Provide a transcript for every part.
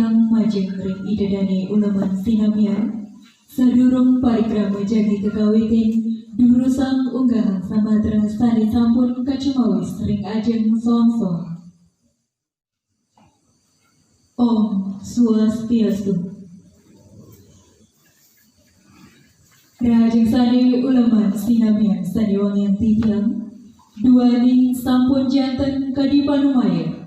titiang majeng ring idedani ulaman sinamian sadurung parikrama jagi kekawitin durusang unggahan samatra sani sampun kacumawis ring ajeng sonsong. Om Swastiastu. Rajeng sani ulaman sinamian sani wangian titiang duaning sampun janten kadipanumaya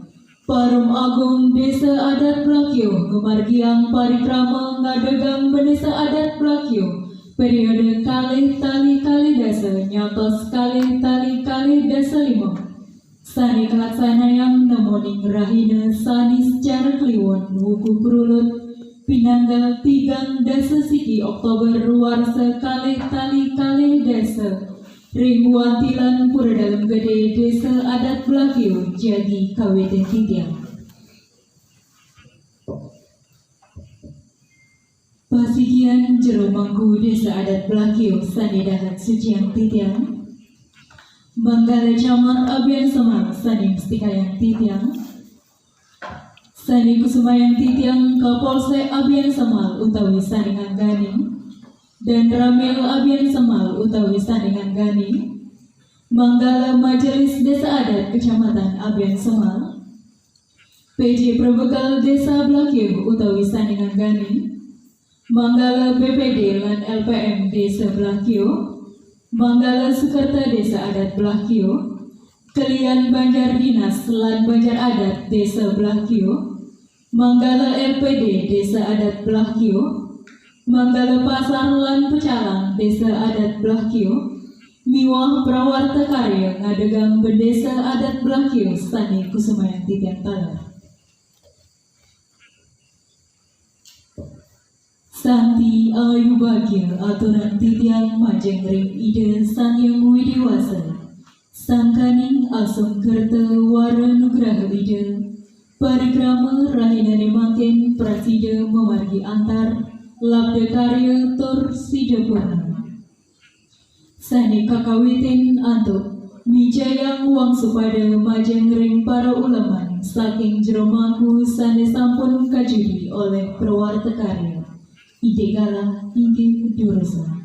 Parum Agung Desa Adat Blakyo Gemargiang Parikrama Ngadegang Benesa Adat Blakyo periode kalih tali dasa nyatos kalih tali dasa 5 sani kelaksana yang nemoning rahina sani secara kliwon wuku kerulut pinanggal 3 dasa siki Oktober warsa kalih tali dasa ring wantilan pura dalam gede Desa Adat Blakyo jadi kawitan titiang. Pasigian jero mangku Desa Adat Blakyo sani dahat suciang titiang. Manggala camat abian semang sani mustikayang titiang. Sani kusumayang titiang kapolsek abian semal utawi sani ngangganing. Dan Ramil Abian Semal utawi Sandingan Gani, Manggala Majelis Desa Adat Kecamatan Abian Semal, PJ Probekal Desa Blakyo utawi Sandingan Gani, Manggala BPD lan LPM Desa Blakyo, Manggala Sukerta Desa Adat Blakyo, Kelian Banjar Dinas lan Banjar Adat Desa Blakyo, Manggala RPD Desa Adat Blakyo, Manggala Pasar lan Pecalang Desa Adat Blakyo, Miwah Prawarta Karya Ngadegang Bendesa Adat Blakyo sani kusumayang titiang talar. Santi ayu bagya aturan titiang majeng ring ide Sangyang Widiwasa, sangkaning asung kerta wara nugraha ide, parikrama rahinane mangken prasida memargi antar labda karya tur sidapurna. Sani kakawitin antuk mijayang wang supada majeng ring para ulaman saking jeromaku sani sampun kajudi oleh perwarta karya ide galah inggih durusa.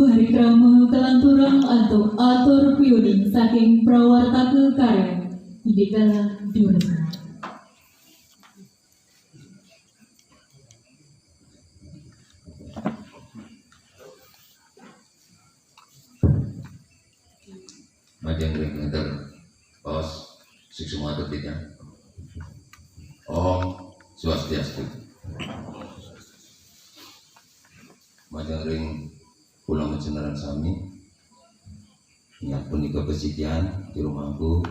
Parikrama kelanturang antuk saking Prawartaka Karya Hidikala Durna. Majang ring ngeder pos siksuma ketika Om Swastiastu. Majang ring pulang mencenaran sami ingat punika pesitian di rumahku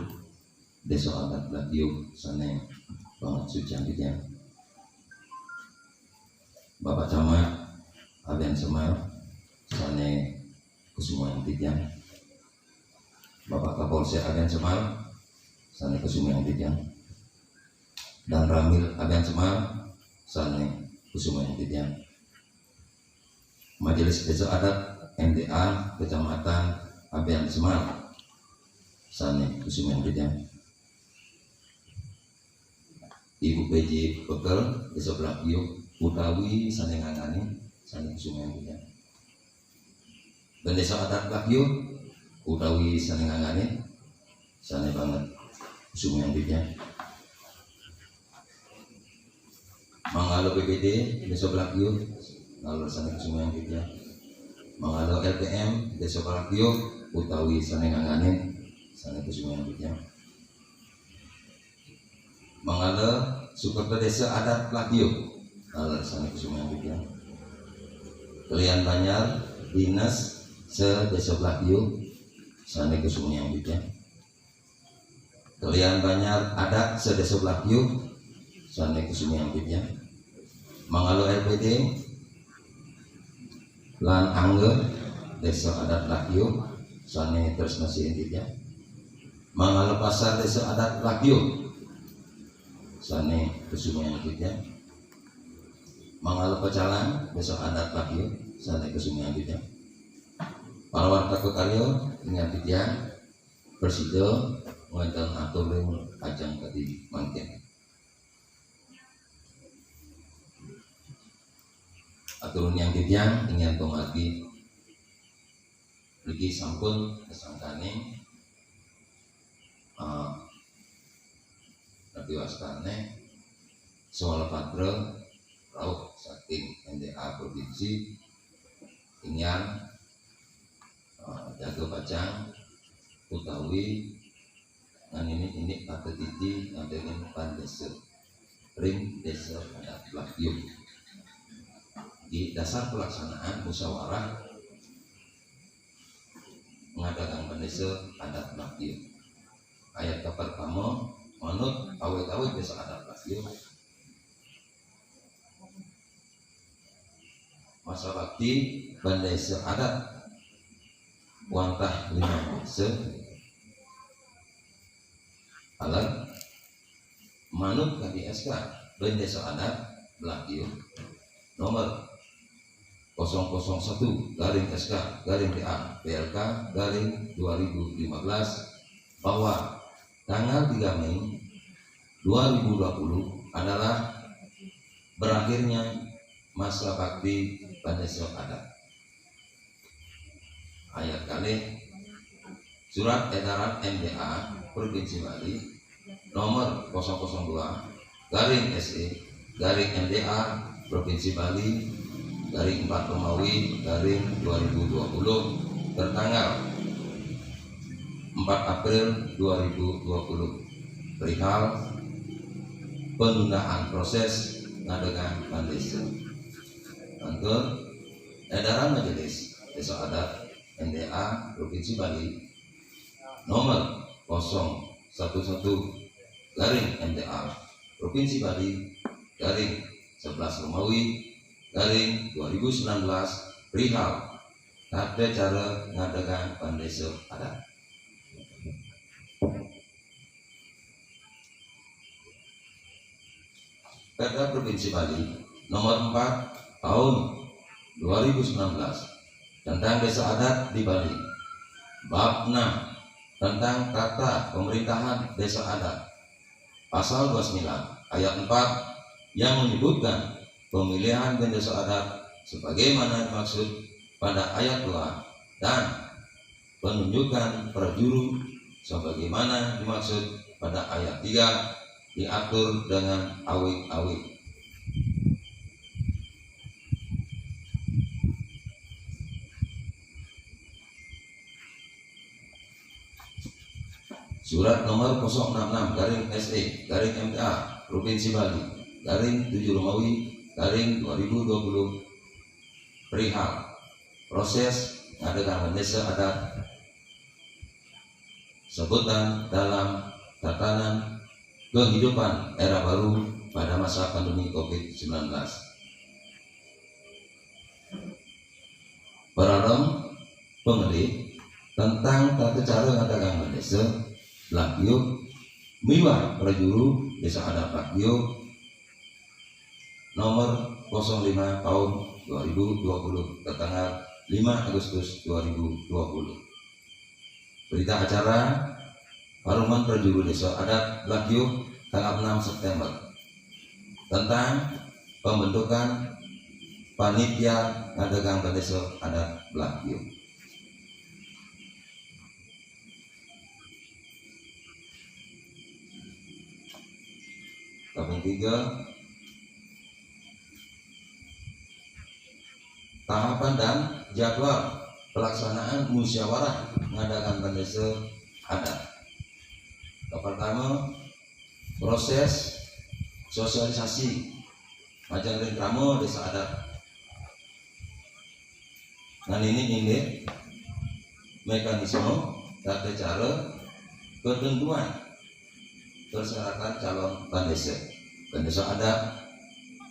desa adat Latiuk sane banget sucian kita Bapak Camat Aben Semar sane Kusumaan Titian Bapak Kapolsek Aben Semar sane Kusumaan Titian dan Ramil Aben Semar sane Kusumaan Titian Majelis Desa Adat MDA Kecamatan Aben Semar sane Kusumaan Titian Ibu PJ Bekel Desa Blakyu utawi sane ngangani sane Kusumaan Titian dan Desa Adat Blakyu utawi sane ngangani sane banget Kusumaan Titian mangalo PPD Desa Blakyu ngalor sane Kusumaan Titian mangalo LPM Desa Blakyu utawi sane ngangani sane Kusumaan Titian mangalo Sukerta Desa Adat Blakyu ngalor sane Kusumaan Titian kalian Banyar Dinas se Desa Blakyu sane Kusumaan Titian kalian Banyar Adat se Desa Blakyu sane Kusumaan Titian mangalo LPD lan Angger Desa Adat Blakyu sane Tresna Titian mangalo Pasar Desa Adat Blakyu sane Kusumaan Titian mangalo Pecalang Desa Adat Blakyu sane Kusumaan Titian Parawartaka Karya ingat Titian Presido wonten aturing ajang tadi mangken aturun yang Titian ingin tumagi lagi sampun kesangkane Nabi Wastane soal patra rauh saking NDA provinsi ingin jaga bacang utawi ngan ini kata titi ngantenin pandesa ring Desa Adat Blakyu di dasar pelaksanaan musyawarah mengadakan Desa Adat Blakyu ayat pertama manut awet-awet Desa Adat Blakyu masa bakti Desa Adat wantah 5 desa alat manut KDSK Desa Adat Blakyu nomor 001/SK/PA/PLK/2015 bahwa tanggal 3 Mei 2020 adalah berakhirnya masa bakti Desa Adat. Ayat kali Surat Edaran MDA Provinsi Bali nomor 002/SE/MDA Provinsi Bali dari 4 Romawi dari 2020 tertanggal 4 April 2020 perihal penundaan proses ngadegan Desa. Untuk edaran Majelis Desa Adat NDA Provinsi Bali nomor 011/MDA Provinsi Bali garing 11 Romawi garing 2019 perihal tata cara ngadakan Desa Adat. Perda Provinsi Bali nomor 4 tahun 2019 tentang Desa Adat di Bali. Bab 6 tentang tata pemerintahan Desa Adat. Pasal 29 ayat 4 yang menyebutkan pemilihan Desa Adat sebagaimana dimaksud pada ayat 2 dan penunjukan prajuru sebagaimana dimaksud pada ayat 3 diatur dengan awik-awik. Surat nomor 066 garing SE garing MTA Provinsi Bali garing 7 Romawi garing 2020 perihal proses ngadakan desa adat sebutan dalam tatanan kehidupan era baru pada masa pandemi COVID-19. Perarong pengelik tentang tata cara ngadakan desa Lakyo Miwah Prajuru Desa Adat Lakyo nomor 05 tahun 2020 ke tanggal 5 Agustus 2020. Berita acara Paruman Prajuru Desa Adat Lakyo tanggal 6 September tentang pembentukan panitia ngadagang Desa Adat Lakyo. Kaping 3, tahapan dan jadwal pelaksanaan musyawarah ngadakan desa adat. Pertama, proses sosialisasi majang ramo desa adat. Nah ini mekanisme tata cara ketentuan persyaratan calon pendesa adat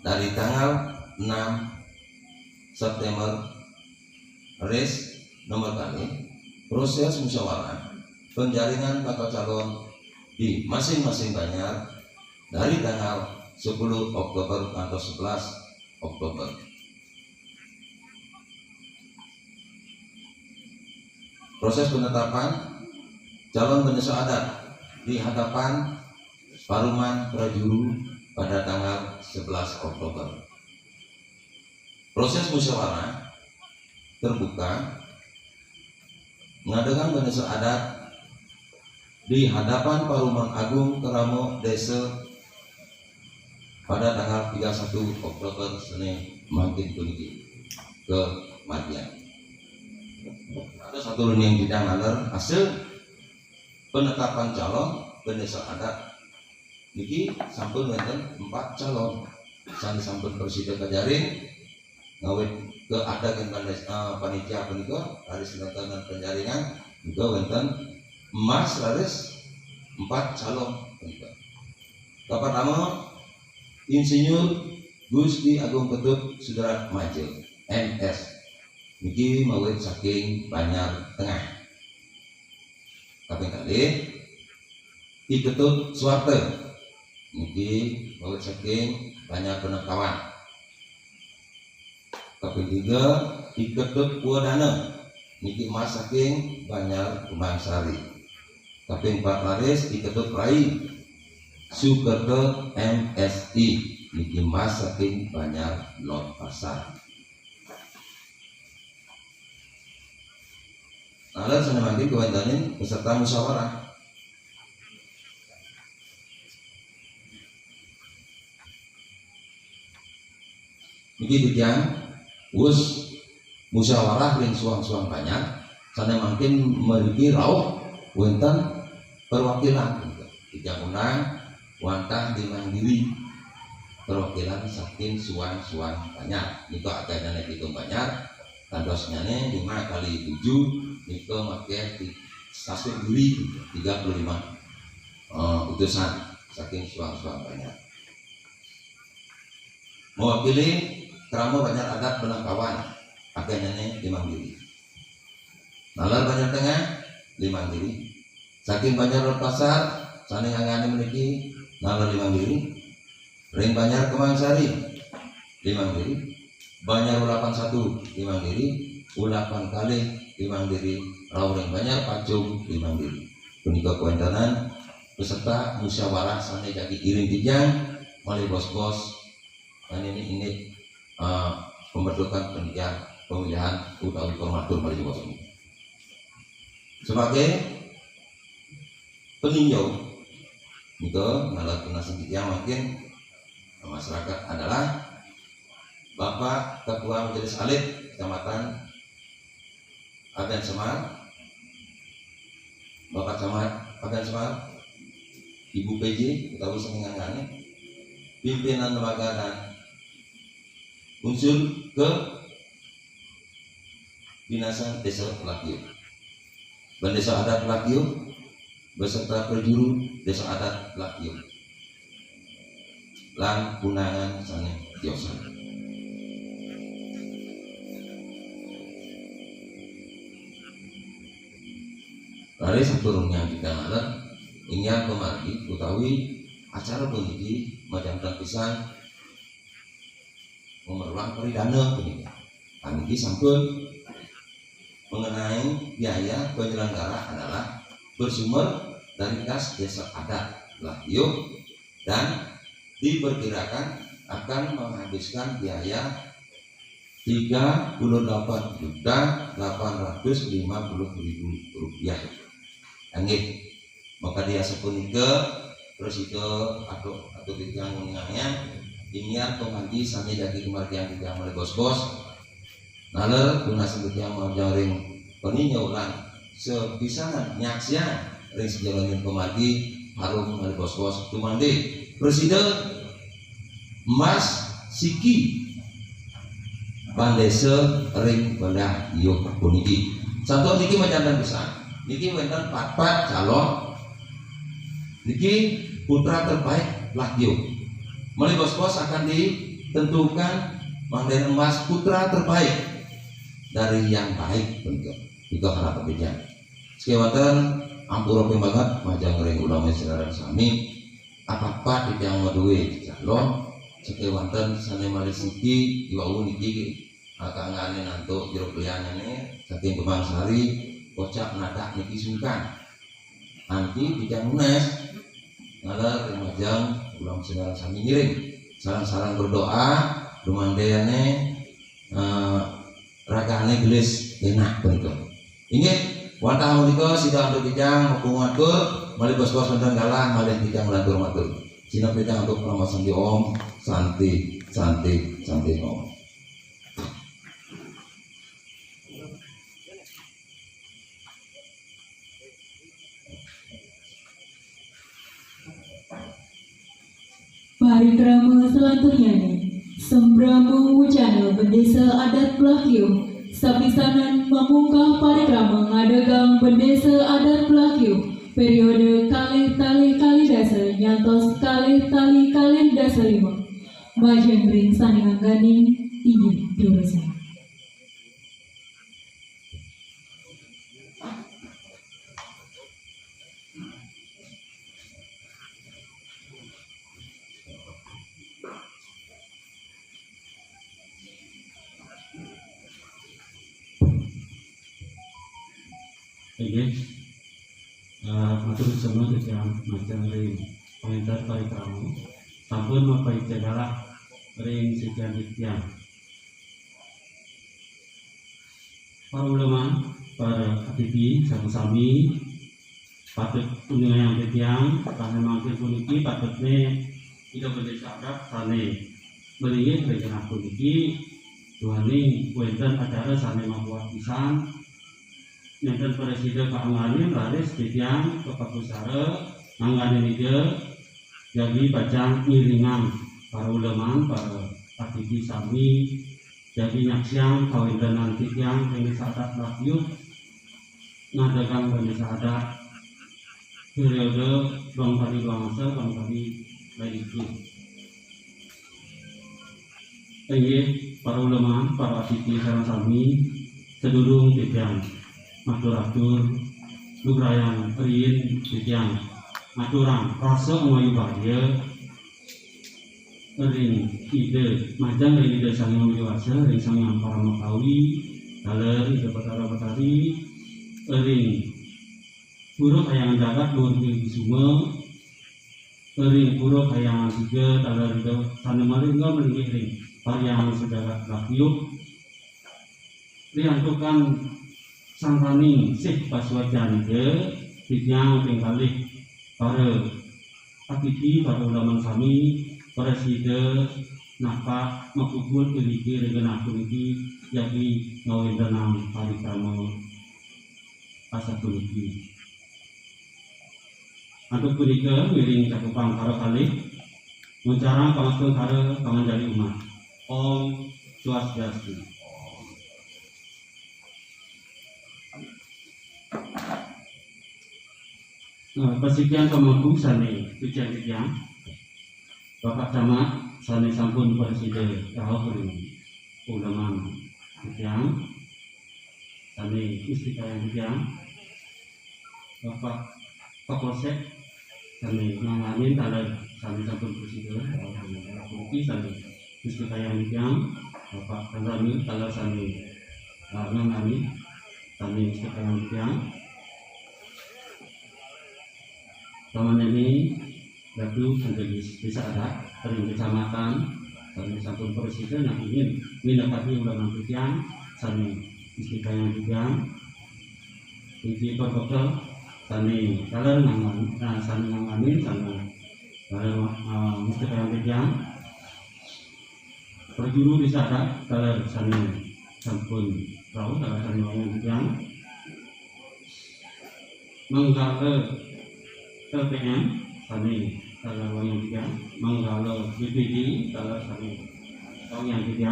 dari tanggal 6 September res nomor kali proses musyawarah penjaringan bakal calon di masing-masing banjar dari tanggal 10 Oktober atau 11 Oktober. Proses penetapan calon pendesa adat di hadapan Paruman Prajuru pada tanggal 11 Oktober. Proses musyawarah terbuka mengadakan pendesa adat di hadapan Paruman Agung Keramo Desa pada tanggal 31 Oktober Senin makin puniki ke Madian. Ada satu yang tidak ngaler hasil penetapan calon pendesa adat niki sampun wonten 4 calon sami sampun presiden kajaring ngawit ke ada panitia punika laris nontonan penjaringan juga wonten emas laris 4 calon punika. Pertama Insinyur Gusti Agung Ketut Sudarat Maje MS niki mawit saking Banjar Tengah. Kaping kalih I Ketut Suwarte niki mawit saking Banjar Penekawan. Kaping 3 I Ketut Puadana niki mas saking Banjar Kumangsari. Kaping 4 laris I Ketut Prai Sukerto MSI niki mas saking Banjar Lot Pasar. Lalu sana mangkin kewandanin peserta musyawarah. Niki dijang wus musyawarah ring suang-suang banyak. Sana mangkin memiliki rauh wonten perwakilan. Dijang undang wantah di Mandiri perwakilan saking suang-suang banyak. Niko agaknya nek hitung banyak. Tandosnya 5 kali 7 niko make di stasiun Duri 35 utusan saking suang-suang banyak. Mewakili Keramo Banjar Adat Penangkawan agaknya 5 diri. Nalar Banjar Tengah 5 diri. Saking Banjar Lot Pasar saning angane memiliki nalar 5 diri. Ring Banjar Kemangsari 5 diri. Banjar Ulapan 1 5 diri, Ulapan Kali 5 diri, Rawring Banjar Pacung 5 diri. Punika kuentanan peserta musyawarah sane jadi iring dijang oleh bos-bos dan ini pembentukan pemilihan utawi formatur oleh bos ini. sebagai peninjau itu ngalah tunasing yang makin masyarakat adalah Bapak Ketua Majelis Alit Kecamatan Aben Semar, Bapak Camat Aben Semar, Ibu PJ utawi senengane, pimpinan lembaga dan unsur ke Dinasan Desa Lakio, Desa Adat Lakio beserta perjuru Desa Adat Lakio lan undangan sane tiosan. Lari saturunnya kita ngalah ingin kemari utawi acara puniki macam pisan memerlukan peridana puniki. Kami sampun mengenai biaya penyelenggara adalah bersumber dari kas Desa Adat Lakio dan diperkirakan akan menghabiskan biaya Rp38.850.000. Angin, maka dia sepunika terus itu atau yang mengenanya ingin pengaji sampai jadi kemargian yang mulai bos-bos nalar guna sebut yang mau jaring peninjauan sepisanan nyaksian ring sejalanin kemargi harum mulai bos-bos tumandi Presiden Mas Siki Bandese ring Bandah Yuk puniki satu niki macam bisa niki wonten 4 calon niki putra terbaik Lakio. Mulai bos-bos akan ditentukan mangden emas putra terbaik dari yang baik bentuk. Juga harap berbeda. Sekian ampura pembangat majang ring ulama saudara sami apa-apa di yang madue calon sekian sane mali siki iwau niki akangane nantuk jero klianane saking Kembang Sari kocak nada niki sungkan nanti tidak nunes ngalar remajang ulang saudara sami ngiring sarang-sarang berdoa dumandeyane ragane gelis enak bentuk ingat wantah menika sidang untuk kijang hubungan ke mali bos-bos tentang galah mali kijang lantur matur sina kijang untuk promosi di om santi om. Parikrama selanjutnya Sembramu Wujana Bendesa Adat Lakio sapisanan memungkah parikrama ngadegang Bendesa Adat Lakio periode kalih tali dasa nyantos kalih tali dasa 5 majeng ring saningan ganing tinggi diurusnya. Oke, matur semua yang macam ring komentar parikrama sampun mapai cegala ring sekian tiang. Para ulama, para aktivis, sami-sami patut undangan yang tiang karena mangkir puniki patutnya tidak berdesa adat sane beringin rencana puniki tuhaning kuentan acara sane membuat pisan Nenten Presiden Pak Ngalim laris titiang ke Pakusara nanggane ide jadi bacaan iringan para ulama para aktivis sami jadi nyaksiang kawendanan titiang yang disadat Lakio ngadakan bendesa adat periode bang kali lagi para ulama para aktivis sareng sami sedurung titiang matur lugrayan rin titiang maturan rasa ngayu bahaya ring ide majang ring ide sangang dewasa ring sangang para makawi daler ide petara-petari ring buruk hayangan dagat luar di sungai ring buruk hayangan tiga daler ide taneman enggak melingkih ring pariangan sedagat Lakio diantukan sangkani sih paswajan ke titiang pengkalih para akiki para ulama sami presiden napa makubul keliki regenah kuliki jadi ngawendanang parikrama asa kuliki untuk punika miring cakupan karo kalih mencarang pangastun karo panganjali umat. Om Swastiastu. Persekian pemangku sane pijan-pijan Bapak Camat sane sampun presiden rahok ulama pijan sane istiqayah pijan Bapak Kapolsek sane nanganin taler sane sampun presiden rahok sane istiqayah pijan Bapak Kanzami taler sane nanganin sane istiqayah pijan Taman ini lalu menjadi desa adat dari kecamatan dari sampun presiden yang ingin mendapati ulama pijan sani istiqayah pijan tinggi protokol sani kaler sani nanganin sani kaler istiqayah pijan perjuru desa adat kaler sani sampun tahu kaler sani ulama pijan menggale LPM sani kalau yang tiga menggalo BPD kalau sani yang tiga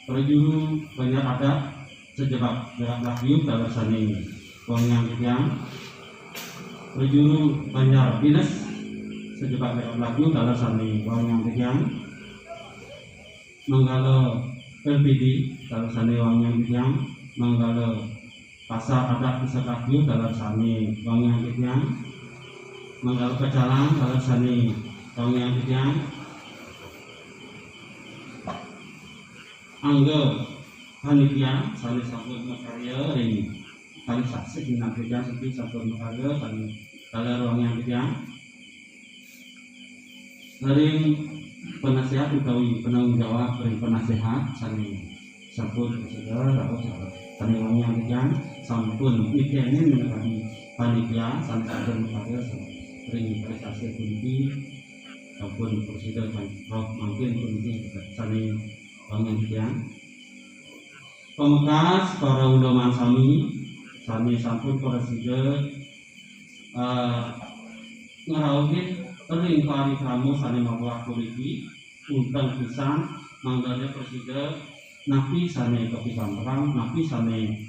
perjuru banyak adat sejebak gerak laku kalau sani yang tiga perjuru banyak dinas sejebak gerak laku kalau sani yang tiga menggalo LPD kalau sani yang tiga menggalo pasar adat disertaku dalam sani wong yang pijan manggal kecalang dalam sani wong yang pijan anggo panitia sani sampun makarya ring kali saksi dina pijan sepi sampun makarya sani dalam wong yang pijan ring penasihat utawi penanggung jawab ring penasihat sani sampun segera rawuh sani wong yang pijan sampun mikirnya mengenai panitia sampun pada sering prestasi kunci sampun presiden roh mungkin kunci sani bangun pijan pemekas para ulama sami sampun presiden ngerawit ring parikrama sani mabuah kuliki untang pisan manggalnya presiden napi sane kepisan perang napi sane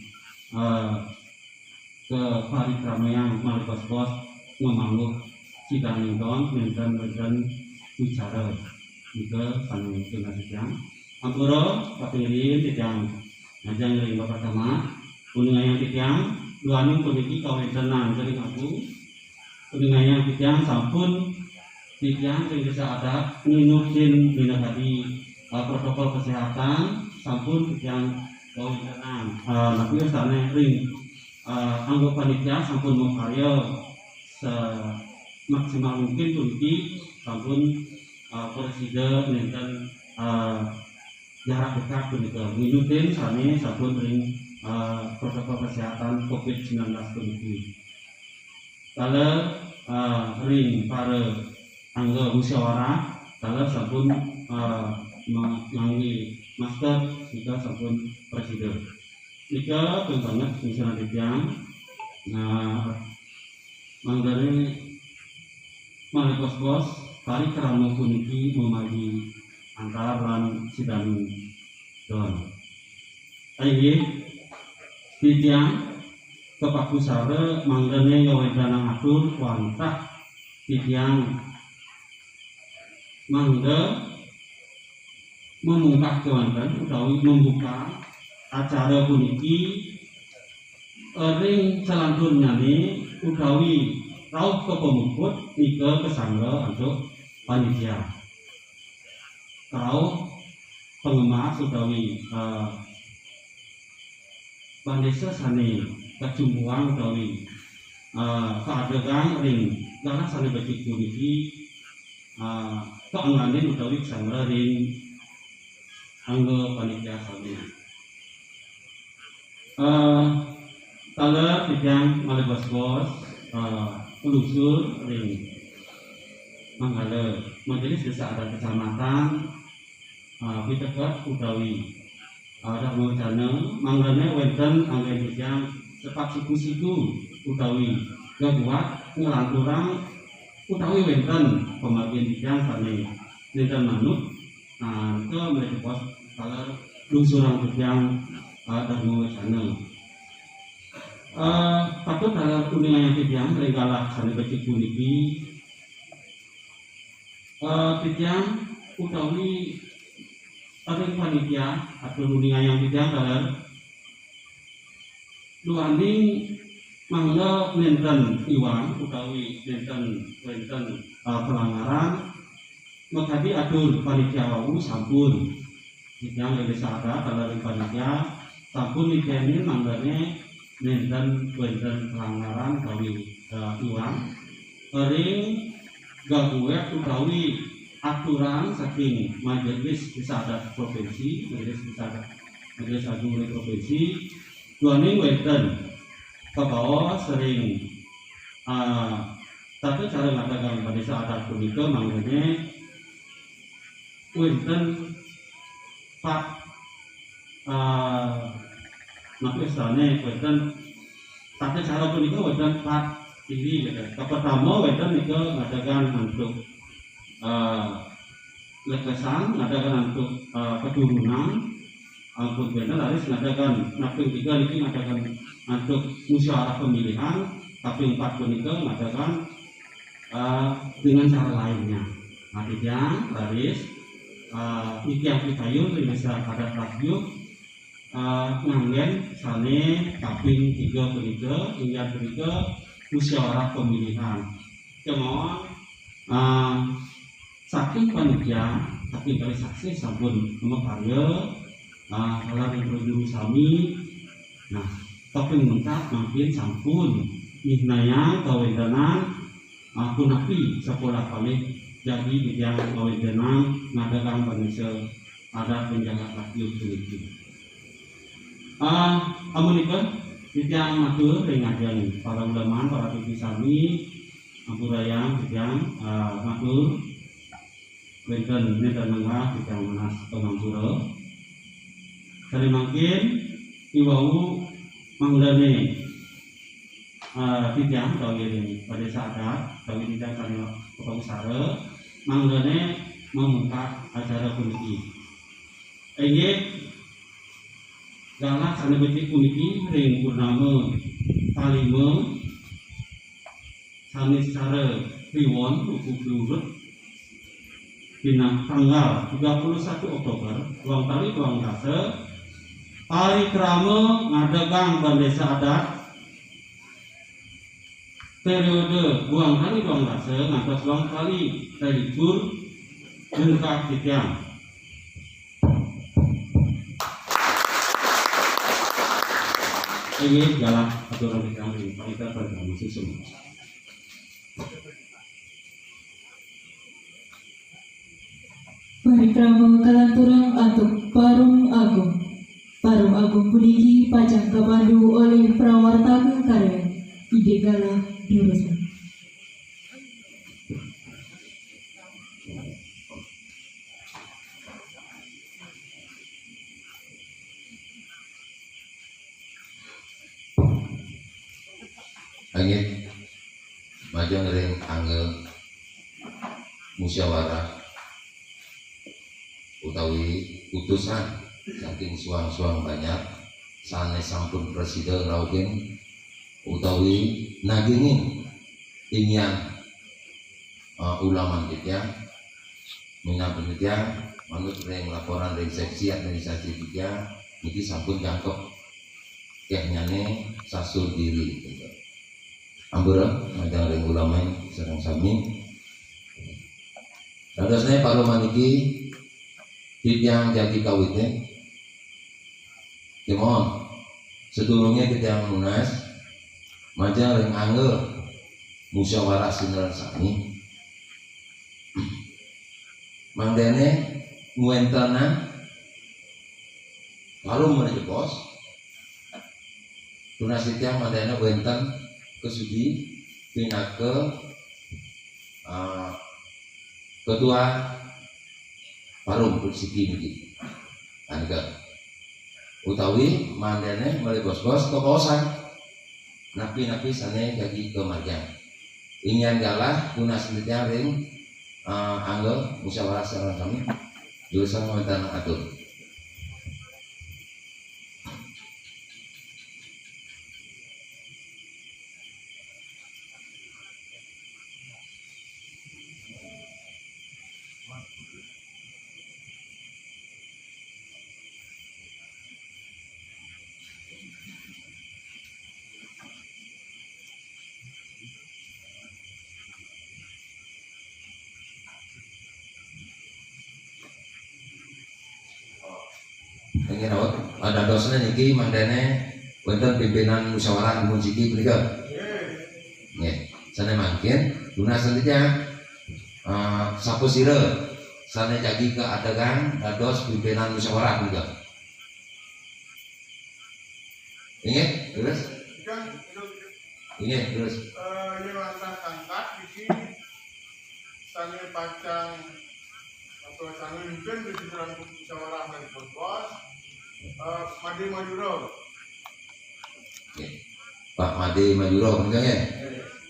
ke parikrama yang malikos-kos memangguk sidangington menten bicara juga sane kena sidang ampura kapirin tidang ngajang ring Bapak Camat kuningan yang tidang duaning puniki kawentenan kering aku kuningan yang tidang sampun tidang sing desa adat nginukin dina tadi protokol kesehatan sampun yang kawentenan napi sane ring anggota panitia sampun makarya semaksimal mungkin puniki sampun presiden nenten jarak dekat punika nginutin sane sampun ring protokol kesehatan COVID-19 puniki kala ring para anggota musyawarah kala sampun manggi masker jika sampun presiden jika banget misalnya tiang manggare malikos-kos parikrama puniki memagi antara lan sidang don ayi tiang kepakusare manggane ngawendanang atur wantah tiang mangga memungkap kewanten utawi membuka acara puniki ring selantun nyane utawi rauh kepemukut nika kesangga untuk panitia rauh pengemas utawi pandesa sane kecumbuan utawi keadegan ring karena sane betik puniki keengganin utawi kesangga ring anggo panitia sami Kalau bidang malih bos-bos ulusur ring manggala majelis desa adat kecamatan pitekat utawi ada mawacana manggane wonten anggen bidang sepak siku-siku utawi gaguat ngelanturang utawi wonten pembagian bidang sane nenten manut ke mereka pos kalau lungsurang bidang ada mawacana patut dalam kuningan yang bidang ringkalah sane becik puniki bidang utawi paling panitia atau kuningan yang bidang dalam luaning mangga nenten iwan utawi nenten pelanggaran makadi atur panitia wau sampun bidang lebih sadar dalam panitia sampun dikene manggane nenten pelanggaran utawi iwan ring gaguet utawi aturan saking majelis desa adat provinsi majelis agung provinsi duaning wonten kebawa sering tapi cara ngadakan pada desa adat punika manggane wonten pak maka istilahnya wonten tata cara punika wonten pak ini gitu. Pertama wonten nika ngadakan untuk lekesan, ngadakan untuk keturunan ampun bener laris ngadakan naping 3 niki ngadakan untuk musyawarah pemilihan tapi 4 punika ngadakan dengan cara lainnya. Artinya laris iki yang pitayun bisa adat radio nganggen sane kaping 3 punika hingga punika musyawarah pemilihan. Kemohon saking panitia saking kali saksi sampun mekarya halang yang sami nah tapi mentak makin sampun mihnaya kawendanan punapi sekolah kami jadi bidang kawendanan ngadakan Indonesia ada penjaga radio politik amunikah bidang matur ringajan para ulama para pipi sami ampurayang bidang matur wonten nenten mangga bidang manas pamampura kali makin iwau manglane bidang kawin pada saat kawin bidang kali pepusara manglane membuka acara puniki inggih galak sane becik puniki ring purnama kalima sane secara riwon urut dina tanggal 31 Oktober ruang tali ruang dasa parikrama ngadagang bandesa adat periode ruang tali ruang dasa ngantos ruang tali libur jengkak tiang ini galak aturan kita ini kita pada masih semua Parikrama kalanturang atuk Parung Agung puniki pajang kapandu oleh prawarta karya Ide Gala Jurusan. Angin majang ring angel musyawarah utawi utusan saking suang-suang banyak sanes sampun presiden raugen utawi nagingin ingyan ulama kita menyambut dia manut ring laporan ring seksi administrasi kita niki sampun jangkep kenyane sasul diri ambura majang ring ulama sareng sami dadosne Pak Roman iki yang jadi kawitnya kemon sedurungnya kita munas majang ring angel musyawarah sineran sami mangdene nguentana lalu menjepos tunas titiang mandana wenten kesudi pinake ketua parum siki niki angga utawi mandane mulai bos-bos keposan napi-napi sane jadi kemarjang ingin galah tunas titiang ring angga musyawarah sareng kami jurusan wonten atur. Ingin awak ada dosnya niki mandane wonten pimpinan musyawarah umum siki punika. Nggih, sana mangkin tunas selanjutnya sapusira sana jagi ke adegan dados pimpinan musyawarah punika. Ingat terus? Ingat terus. Yang langkah tangkat iki sana pacang atau sana mungkin di dalam musyawarah dari bos. Made Mayuro. Nggih. Pak Made Mayuro punika nggih.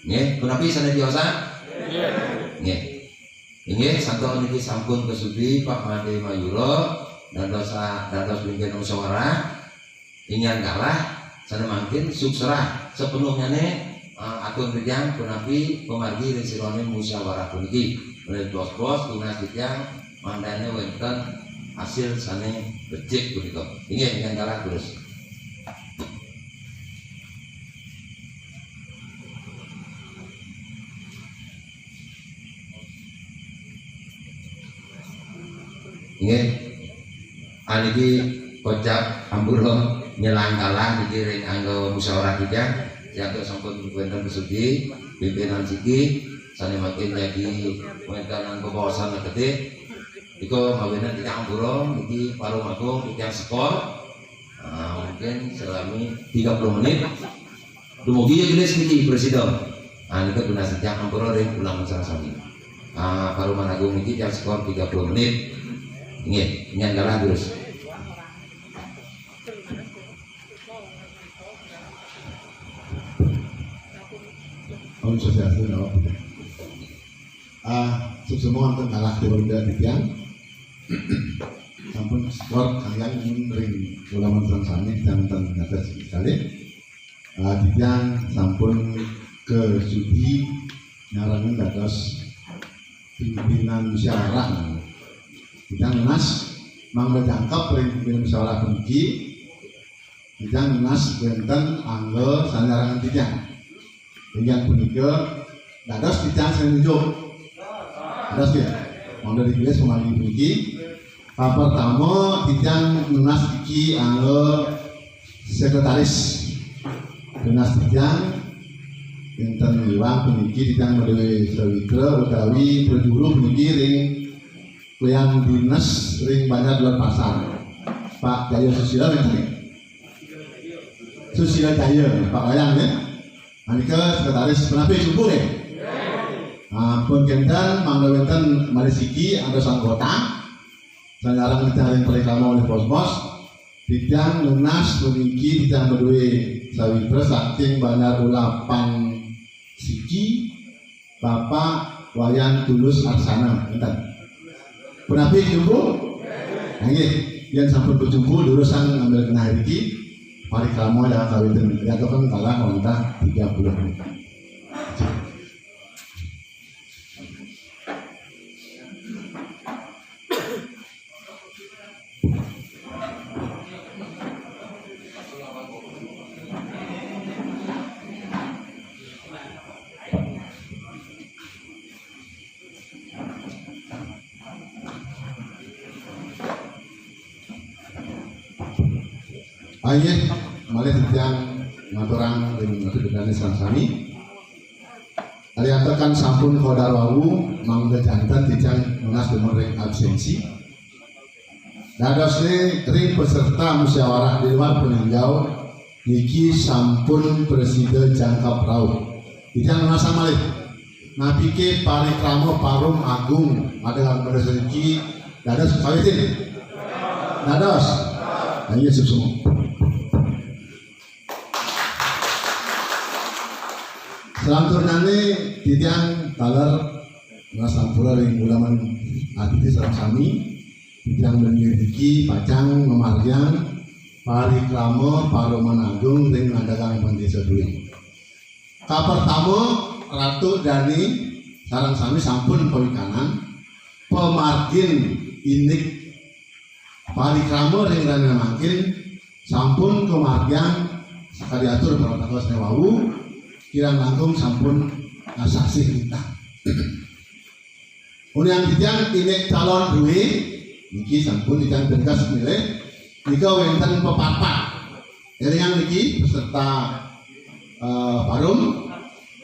Nggih, punapi sana biasa? Nggih. Inggih santo niki sampun kesudi Pak Made Mayuro dados pimpinan musyawarah ingin kalah sana mangkin sukserah sepenuhnya nih akun titiang punapi pemargi resirone musyawarah puniki oleh bos-bos tunas titiang mandane wonten hasil sane becik punika. Inggih ingkang kalah terus. Inggih aniki kocap ampura nyelang kalah niki ring anggo musyawarah titiang yang sampun wonten kesudi pimpinan siki sane makin jadi wonten kebawasan ketik. Iko mawinan kita ampura niki paruh agung kita skor mungkin selami 30 menit dumugi ya gelis niki presiden niki tunas titiang ampura ring ulang sami paruh agung niki kita skor 30 menit ingin kalah terus. Om Sosialisasi Nawab semua untuk kalah di Bunda Titiang sampun skor kalian ring ulama transami dan ternyata sekali Titiang sampun ke sudi nyaranin dados pimpinan musyawarah Titiang nas mangga jangkep ring pimpinan musyawarah puniki Titiang nas wonten anggo sanyarangan Titiang ingkang punika dados Titiang senunjuk dados ya monggo ditulis pemanggi puniki pertama Titiang nunas iki anggo sekretaris tunas Titiang enten liwang puniki Titiang medewe sawitra utawi prajuru puniki ring yang dinas ring Banjar Luar Pasar Pak Jaya Susila enten Susila Jaya Pak Wayang ya anika sekretaris penapi jumbo ya pun kenten mangga wonten marisiki ada anggota sanjarang ditaring periklama oleh bos-bos Titiang lunas puniki Titiang medewe sawitra saking Banjar Ulapan Siki Bapak Wayan Tulus Arsana enten penapi jumbo nggih yen sampun berjumbo lurusan ngambil kena iki parikrama yang kawiten nyatakan kalah wonten 30 menit. Ayo, malih Titiang ngaturang dengan kebenaran sami. Aliantakan sampun kodar wau mangga jantan Titiang nunas ring absensi. Dadosne ring peserta musyawarah di luar peninjau niki sampun presiden jangka perahu. Tidak nasa malih. Nabi ke parikrama parum agung ada rezeki dados kawitin. Dados. Ayo semua. Selanjutnya titiang talar nasampura ring ulaman aditi sareng sami titiang menyediki pacang memarjang parikrama paruman agung ring nadagang pandesa duwi. Kapertama Ratu Dani sareng sami sampun pawikanan pemargin inik parikrama ring rana mangkin sampun kemargian sakadiatur protokol sewau kirang langkung sampun saksi kita. Uniang titiang inik calon duwe niki sampun titiang berkas milih nika wenten pepapat elingan niki beserta parum.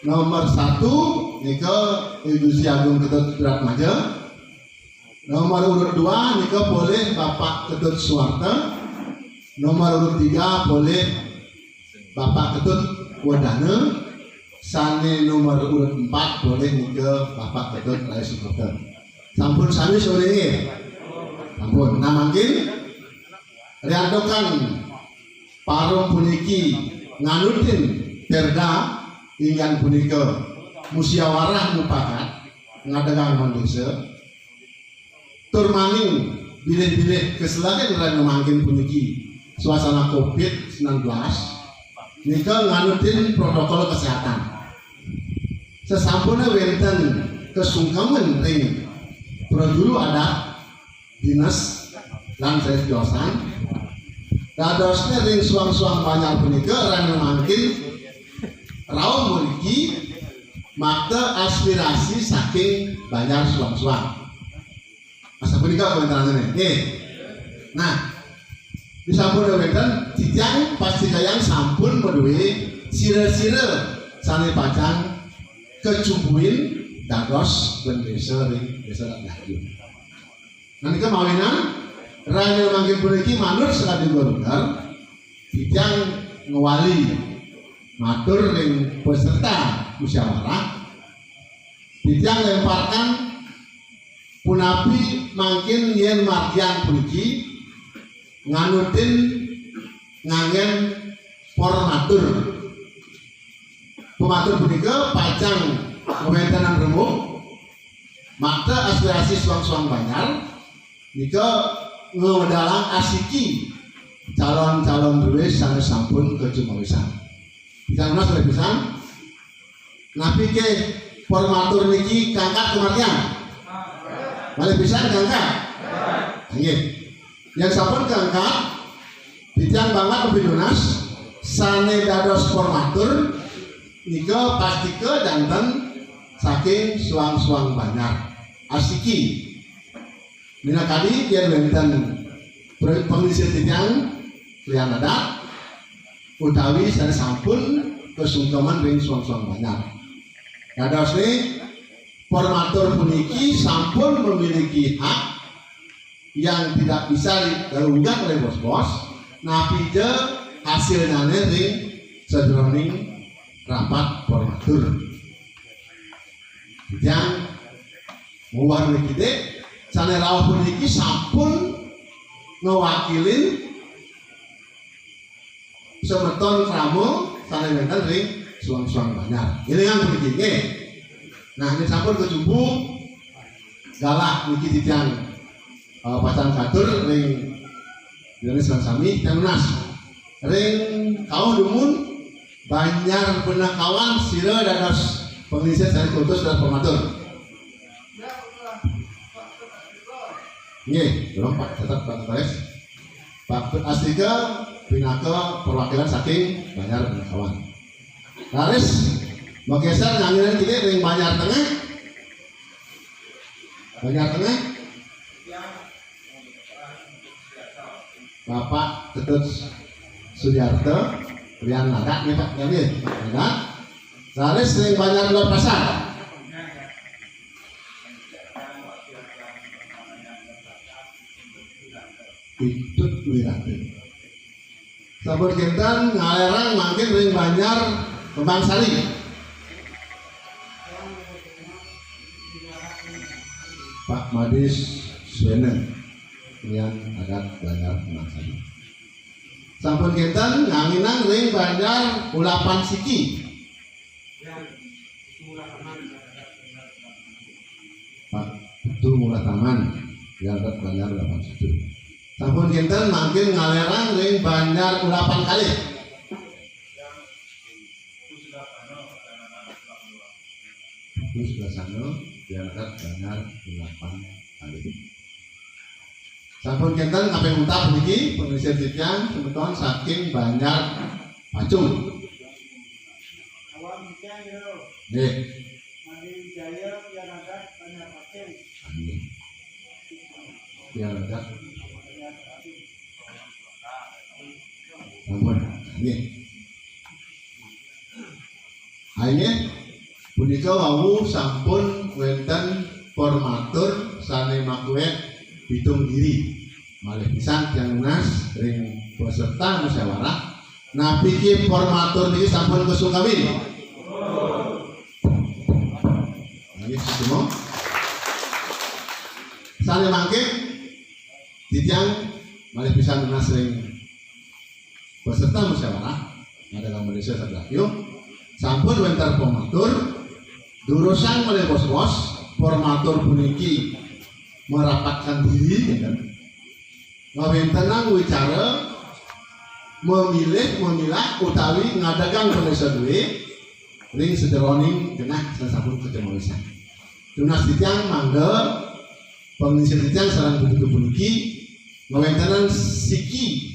Nomor 1 nika Ibu Si Agung Ketut Suratmaja. Nomor urut 2 nika boleh Bapak Ketut Suwarta. Nomor urut 3 boleh Bapak Ketut Wadana. Sane nomor urut 4 boleh nika Bapak Ketut Rai Sukoto. Sampun sami sore ini. Sampun. Nah mangkin riantokan parum puniki nganutin perda ingkang punika musyawarah mufakat ngadagang mandesa tur maning bilih-bilih keselakan lan mangkin puniki suasana Covid-19 nika nganutin protokol kesehatan. Sesampune wenten kesungkaman ring produlu adat dinas lan sesjosan dadosne ring suang-suang banyak punika lan mangkin raum mriki makta aspirasi saking banyak suang-suang. Asa punika komentarane nggih. Nah, disampun wonten titiang pasti kayang sampun meduwe sire-sire sane pacang kecumbuin dados ben desa ring desa Rakyat. Nah nika mawinan raya mangke puniki manut sekali golongan titiang ngewali matur ring peserta musyawarah titiang lemparkan punapi mangkin yen margian puniki nganutin ngangen formatur pematur punika pacang pementanan remuk makta aspirasi suang-suang banyar nika ngewedalang asiki calon-calon duwe sanes sampun kecumawisan. Bisa lunas oleh pisan. Napi ke formatur niki kangkat kematian. Balik pisan kangkat. Nggih. Yang sampun kangkat pican banget lebih lunas sane dados formatur nika pastike danten saking suang-suang banyak. Asiki. Dina kali yen wenten pengisi titiang lian adat utawi saya sampun kesungkaman ring suang-suang banyak. Kados nih formatur puniki sampun memiliki hak yang tidak bisa diungkap oleh bos-bos. Napi je hasilnya ring sedroning rapat formatur. Yang mewarnai kita, sana rawuh puniki sampun ngewakilin semeton kramo sana wenten ring suang-suang banyak. Ini yang begini. Nah ini sampun kejumbu galak niki titiang pacan katur ring jenis sami yang lunas ring kau dumun banyak penakawan sira dados pengisian dari kultus dan formatur. Nggih, belum Pak, tetap Pak Taris. Pak Astika pinaka perwakilan saking Banjar Penakawan. Laris bergeser nganginan kita ring Banjar Tengah. Banjar Tengah. Bapak Ketut Sudiarto, Rian Nadak nih Pak, ya Nadak. Laris ring Banjar Luar Pasar. Ikut Wiratun sampun kinten ngalerang mangkin ring Banjar Kembang Sari. Pak Madis Sueneng yang adat Banjar Kembang Sari. Sampun kinten nganginang ring Banjar Ulapan Siki. Pak Betul Mula Taman yang adat Banjar Ulapan Siki. Sampun kinten mangkin ngalerang ring Banjar Ulapan Kali. Terus bersama diangkat Banjar Ulapan Kali. Sampun kinten kaping untap niki pengisian titian semeton saking Banjar Pacung. Nggih. Amin. Diangkat. Sampun. Nggih. Aine punika wau sampun wonten formatur sane makuwe hitung diri malih pisan yang nas ring peserta musyawarah napi ki formatur niki sampun kesukawin. Nggih semua sane mangke titiang malih pisan nas ring peserta musyawarah ngadakan Malaysia Sadakyo sampun wonten formatur durusan oleh bos-bos formatur puniki merapatkan diri kan ngawintenang wicara memilah utawi ngadagang Malaysia duwe ring sederoning genah sasampun kecemawisan tunas titiang mangga pengisi titiang sareng buku puniki ngawintenan siki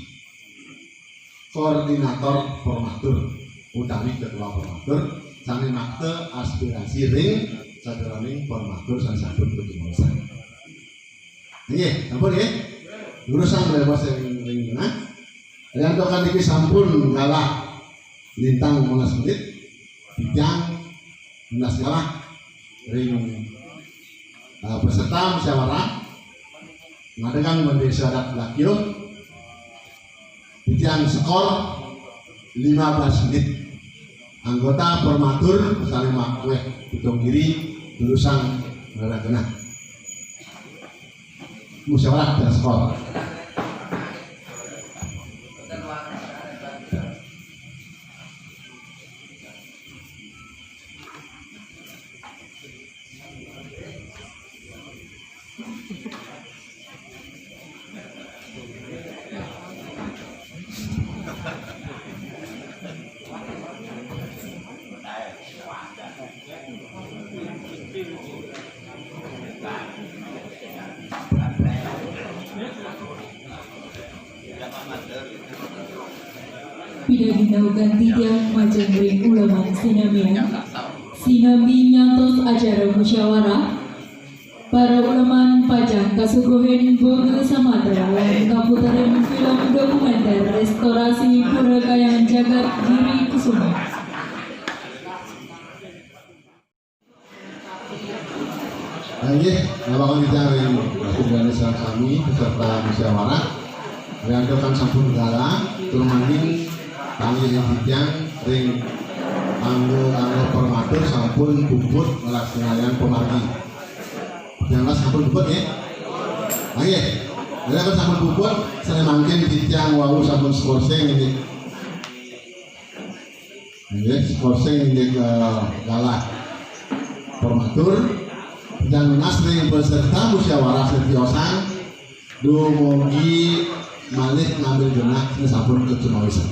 koordinator formatur utawi ketua formatur sane makte aspirasi ring sadurunge formatur sasampun kecemawisan. Nggih, sampun nggih. Urusan bebas ring genah. Yang tokan iki sampun ngalah lintang 15 menit. Bijang 15 ngalah ring peserta musyawarah ngadegang Desa Adat Lakyo. Bijang skor 15 menit. Anggota formatur saling makuwe hitung diri lulusan genah. Musyawarah dan skor. Pidaginahukan titiang majang ring ulama sinamian sinambi nyantos acara musyawarah para ulama pajang kasuguhin Bogor Samatra lan kaputaran film dokumenter restorasi pura kayangan jagat diri kusuma. Nggih, ngawakan dicari organisasi kami peserta musyawarah diantarkan sampun gala turmaning kami yang ring anggo formatur sampun bubut melaksanakan pemargi. Yang sampun bubut ya. Nggih. Ada sampun bubut saya mangkin titiang wau sampun skorsing ini. Nggih, skorsing ini gala formatur dan nasring peserta musyawarah setiosan dumugi malih ngambil genah sampun kecemawisan.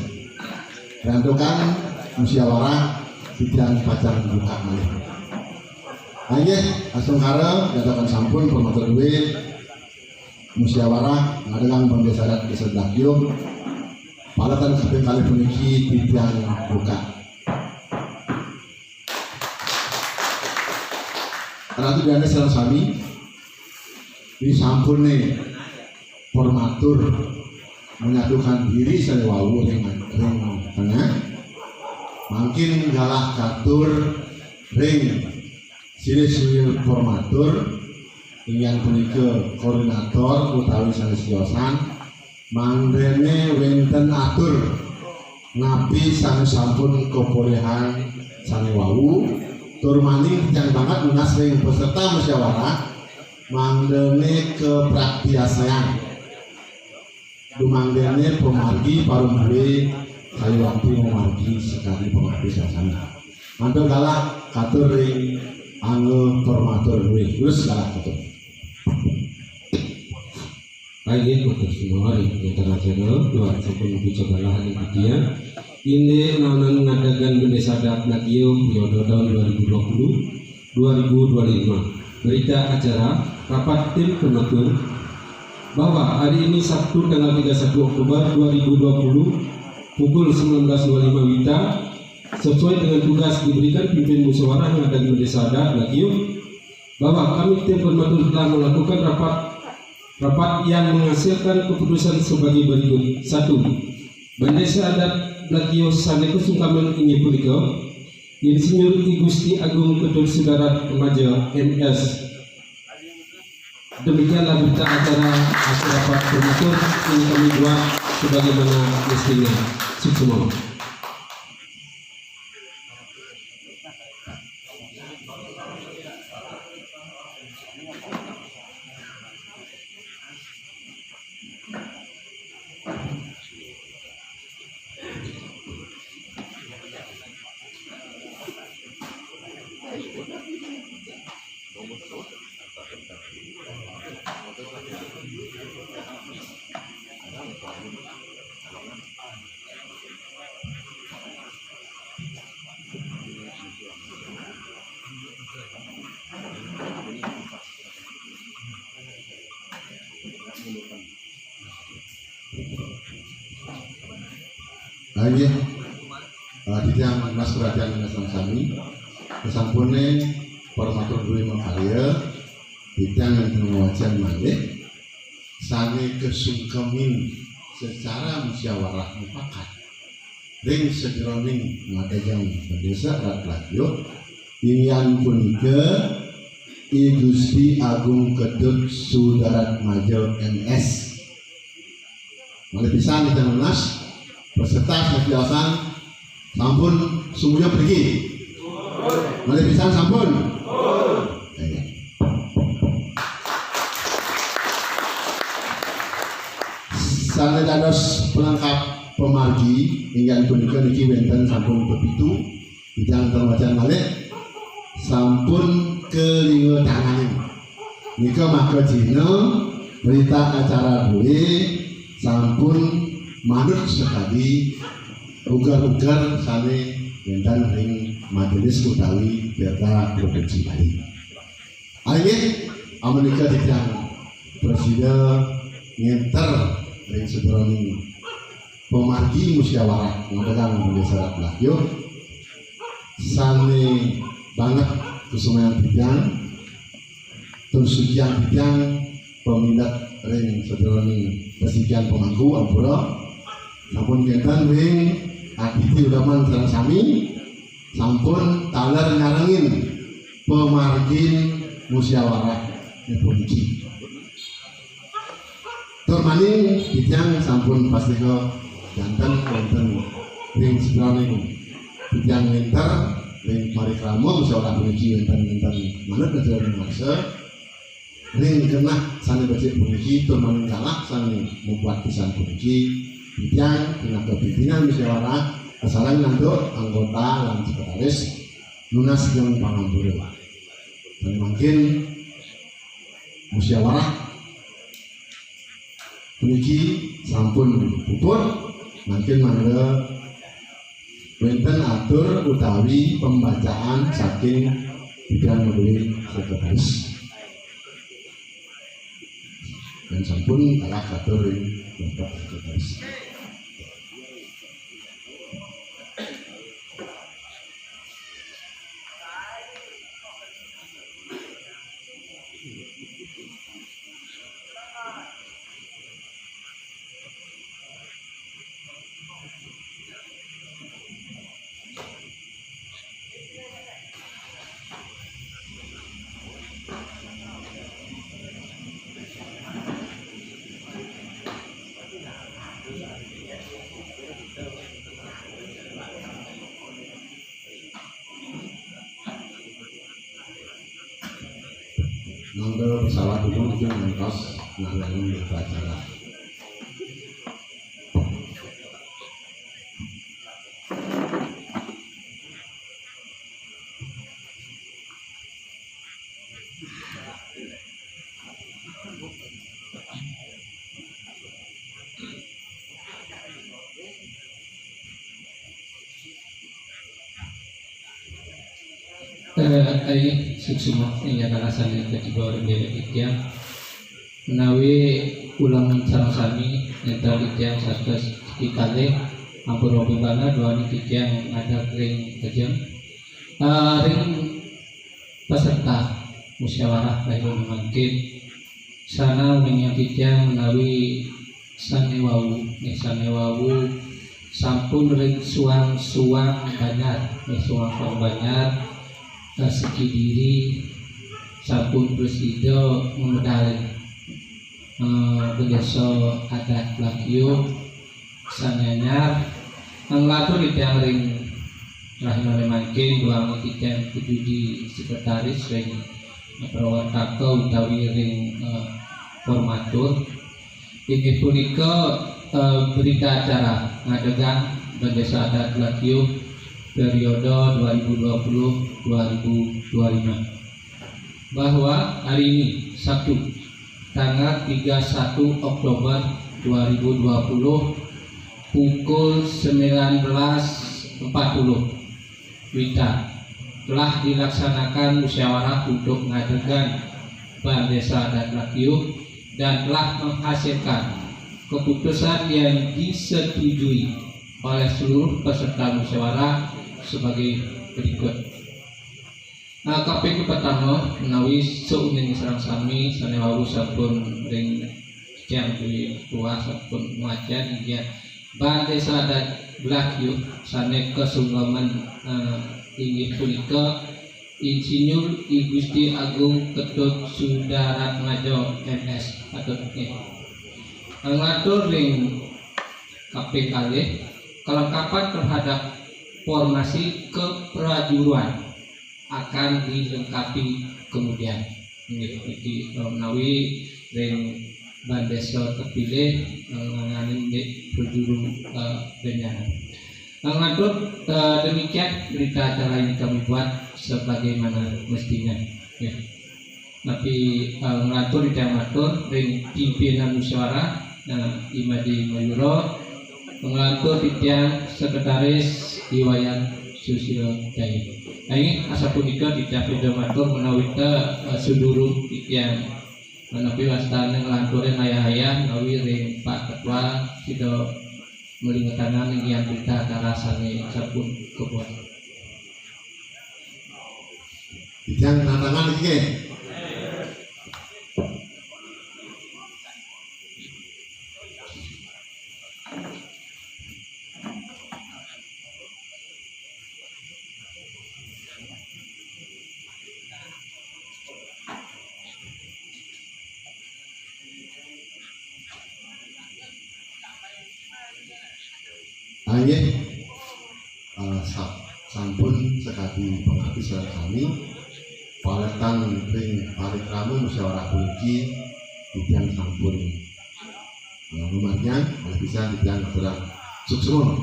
Rantukan musyawarah bidang pacang buka malih. Nggih, langsung kare datakan sampun formatur duwe musyawarah ngadegang Desa Adat Desa Dakyo palatan kaping kali puniki bidang buka. Ratu Ganda Salam Sami di sampune formatur menyatukan diri salewawu ring tengah makin galah katur ring silih formatur yang punika koordinator utawi sanes yosan mangdene wenten atur napi sang sampun kepolehan sane wau tur maning yang banget lunas ring peserta musyawarah manggene kepraktiasan dumanggene pemargi parumuri kayu waktu memargi sekali pemargi sasana mantul kalah katur ring anu formatur ring terus kalah katur. Baik, untuk semua internasional dua sampun bicara lahan dia ini nanan ngadakan Desa Adat Lakio periode tahun 2020-2025. Berita acara rapat tim penutur bahwa hari ini Sabtu tanggal 31 Oktober 2020 pukul 19.25 WITA sesuai dengan tugas diberikan pimpin musyawarah ngadakan Desa Adat Lakio bahwa kami tim penutur telah melakukan rapat yang menghasilkan keputusan sebagai berikut. 1. Desa Adat Lakio Saneku Sungkaman ini punika Insinyur Ki Gusti Agung Kedul Saudara Remaja NS. Demikianlah berita acara rapat penutur ini kami buat sebagaimana mestinya. Sukses. Lagi, yang mas perhatian dengan kami, kesampune formatur dua makarya, bidang yang pengawasan malik, sani kesungkemin secara musyawarah mufakat, ring sejroning ngadagang Desa Adat Lakio, inian punika I Gusti Agung Kedut Saudara Majo NS. Malih pisan kita menas peserta sejelasan sampun sumunya pergi. Malih pisan sampun. Sane dados pelengkap pemargi ingkang punika niki wonten sampun bepitu bidang terwajan malih sampun kelingo tanganing. Nika maka dina berita acara boleh sampun manut sekali ugar-ugar sane wonten ring majelis utawi Perda Provinsi Bali. Ayo Amerika dijang presiden ngenter ring sedroning pemargi musyawarah ngadagang Desa Adat Lakio sane banget kesumayan bidang tersucian bidang peminat ring sedroning persikian pemangku ampura sampun kenten ring aditi udaman sareng sami sampun taler nyarengin pemargin musyawarah puniki tur maning bidang sampun pastika janten wonten ring sedroning bidang winter ring parikrama musyawarah puniki wonten manut sedroning mangsa ring kenah sane becik puniki tur maning kalah sane membuat pisan puniki bidang tenaga pimpinan musyawarah kesalahan nanduk anggota lan sekretaris lunas dan pangampura dan mungkin musyawarah puniki sampun puput mungkin mangga wonten atur utawi pembacaan saking bidang membeli sekretaris dan sampun kalah katur Bapak Sekretaris. mangga pesawat dulu itu ngantos nangani upacara. Ai suksuma nya kalasan yang kedua orang beda ikhtiar menawi ulang sareng sami netral ikhtiar satus dikale ampun robi bana dua ikhtiar ada ring kejam ring peserta musyawarah lahir mangkin sana uning ikhtiar menawi sanewau sampun ring suang banyak suang banyak segi diri sampun presido memedali bedeso adat lakio sananyar ngelatur idang ring rahimane mangkin dua idang di sekretaris ring perawan kakau utawi ring formatur inggih punika berita acara ngadegang bedesa adat lakio periode 2020-2025 bahwa hari ini Sabtu tanggal 31 Oktober 2020 pukul 19.40 WITA telah dilaksanakan musyawarah untuk ngadegan Ban Desa Adat Lakio dan telah menghasilkan keputusan yang disetujui oleh seluruh peserta musyawarah sebagai berikut. KPU pertama menawi seuning serang sami sanewawu sampun ring jam duwi tua sampun macan ya Ban Desa Adat Lakio sane kesunggaman inggih punika Insinyur I Gusti Agung Ketut Sudaratmajo MS atau ngatur ring KPU kelengkapan terhadap formasi keprajuruan akan dilengkapi kemudian. Ini menawi ring Ban Desa terpilih mengalami perjuru bencana. Mengatur demikian berita acara yang kami buat sebagaimana mestinya. Ya. Tapi mengatur ring pimpinan musyawarah Imadi Mayuro mengatur titian sekretaris Iwayan Susilo Jaya. Ini asa punika tidak video matur menawi suduru titian menawi wastane ngelanturin ayah-ayah menawi ring Pak Ketua tidak melingetanan yang berita acara sane sampun kebuat. Titian tantangan iki. Aye, sampun sekali pengabdi saudara kami paletan ring parikrama musyawarah puniki bidang sampun lumayan oleh bisa bidang kurang suksma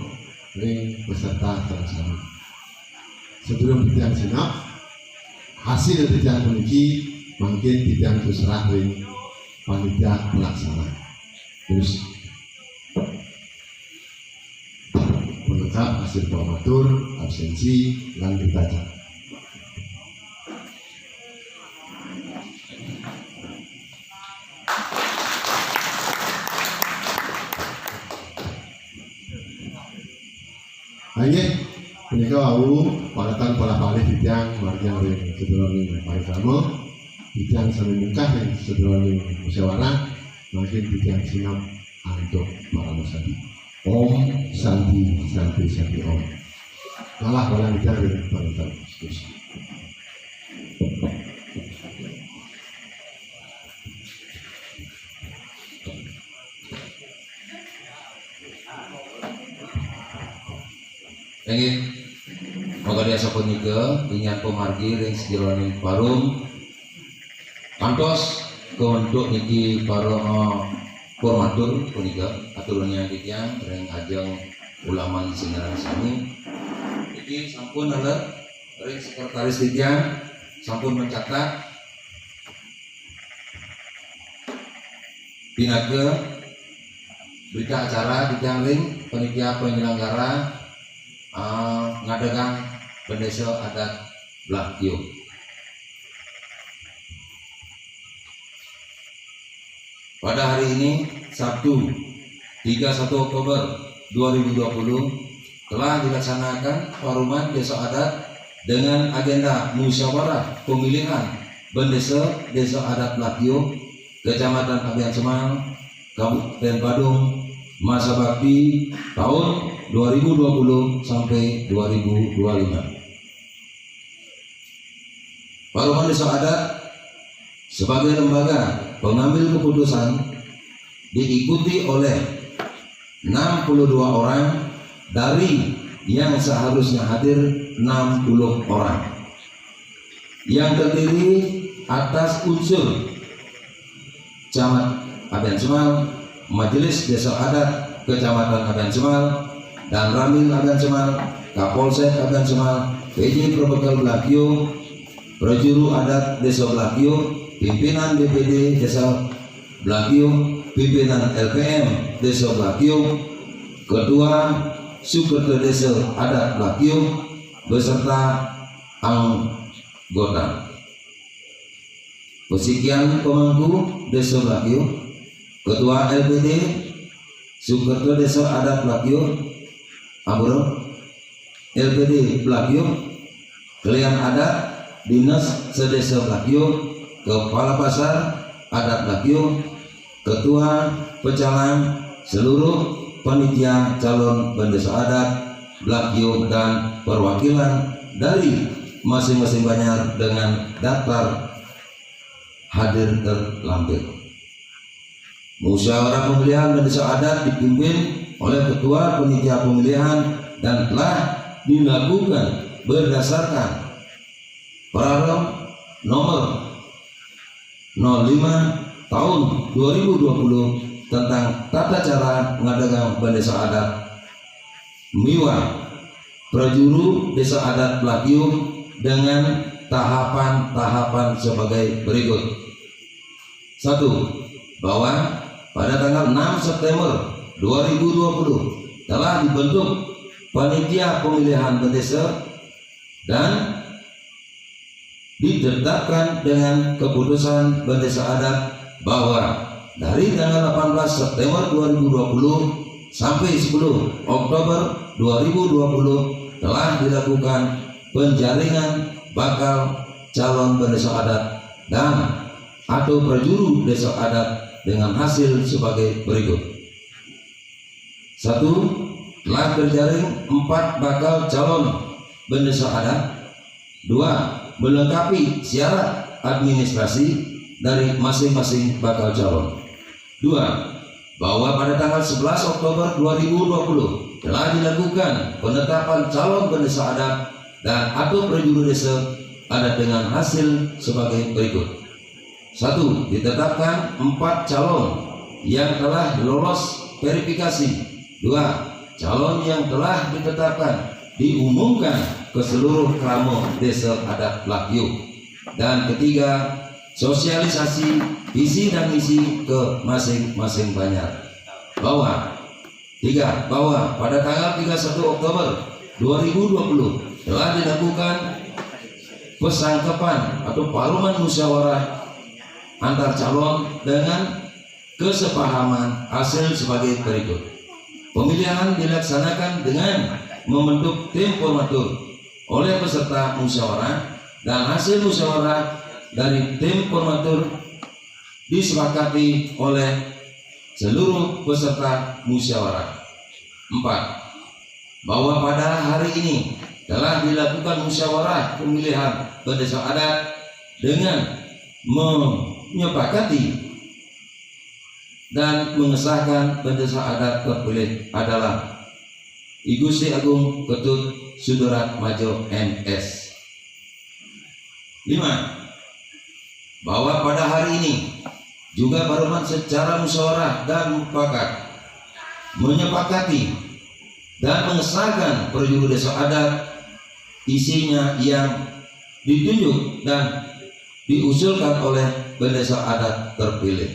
ring peserta saudara kami sebelum bidang senap hasil bidang puniki mungkin bidang terserah ring panitia pelaksana terus lengkap hasil formatur, absensi, dan berita. Ayo, punika wau palatan pola balik bidang marjang ring sedulur parikama, bidang sami mungkah ring sedulur musyawarah, makin bidang sinap untuk para musyawarah. Om Santi Santi Santi Om. Malah orang bicara dengan panutan terus. Ingin moga dia sapunika ingat pemargi ring sejeroning parum Antos untuk niki para formatur punika aturnya kitang dereng ajeng ulaman sinaran sami iki sampun aler ring sekretaris kitang sampun mencatat pinake berita acara kitang ring panitia penyelenggara ngadegang pendesa adat Blakyo. Pada hari ini Sabtu 31 Oktober 2020 telah dilaksanakan Paruman Desa Adat dengan agenda musyawarah pemilihan Bendesa Desa Adat Blakyo, Kecamatan Abian Semang, Kabupaten Badung, masa bakti tahun 2020 sampai 2025. Paruman Desa Adat sebagai lembaga pengambil keputusan diikuti oleh 62 orang dari yang seharusnya hadir 60 orang yang terdiri atas unsur Camat Abian Semal, Majelis Desa Adat Kecamatan Abian Semal, dan Ramil Abian Semal, Kapolsek Abian Semal, PJ Probekal Blakyo, Prajuru Adat Desa Blakyo, pimpinan DPD Desa Blakyo, pimpinan LPM Desa Blakyo, Ketua Sukerta Desa Adat Blakyo, beserta anggota. Sekian pemangku Desa Blakyo, Ketua LPD Sukerta Desa Adat Blakyo, Abro LPD Blakyo, Kalian Adat Dinas Sedesa Blakyo, Kepala Pasar Adat Blakyo, Ketua Pecalang, seluruh panitia calon Bendesa Adat Blakyo, dan perwakilan dari masing-masing banjar dengan daftar hadir terlampir. Musyawarah pemilihan Bendesa Adat dipimpin oleh Ketua Panitia Pemilihan dan telah dilakukan berdasarkan Peraturan Nomor 05 tahun 2020 tentang tata cara ngadagang Bendesa Adat Miwa Prajuru Desa Adat Blakyo dengan tahapan-tahapan sebagai berikut. 1. Bahwa pada tanggal 6 September 2020 telah dibentuk Panitia Pemilihan Bendesa dan ditetapkan dengan keputusan Bendesa Adat bahwa dari tanggal 18 September 2020 sampai 10 Oktober 2020 telah dilakukan penjaringan bakal calon Bendesa Adat dan atau prajuru Desa Adat dengan hasil sebagai berikut. 1. Telah terjaring 4 bakal calon Bendesa Adat. 2. Melengkapi syarat administrasi dari masing-masing bakal calon. 2. Bahwa pada tanggal 11 Oktober 2020 telah dilakukan penetapan calon Bendesa Adat dan atau prajuru Desa Adat dengan hasil sebagai berikut. 1. Ditetapkan 4 calon yang telah lolos verifikasi. 2. Calon yang telah ditetapkan diumumkan ke seluruh kramo Desa Adat Blakyo. Dan ketiga, sosialisasi visi dan misi ke masing-masing banjar. Bahwa pada tanggal 31 Oktober 2020 telah dilakukan pesangkapan atau paruman musyawarah antar calon dengan kesepahaman hasil sebagai berikut. Pemilihan dilaksanakan dengan membentuk tim formatur oleh peserta musyawarah dan hasil musyawarah dari tim formatur disepakati oleh seluruh peserta musyawarah. 4. Bahwa pada hari ini telah dilakukan musyawarah pemilihan Bendesa Adat dengan menyepakati dan mengesahkan Bendesa Adat terpilih adalah I Gusti Agung Ketut Sudorat Majo MS. 5. bahwa pada hari ini juga Parlemen secara musyawarah dan mufakat menyepakati dan mengesahkan perjuru desa adat isinya yang ditunjuk dan diusulkan oleh pendesa adat terpilih,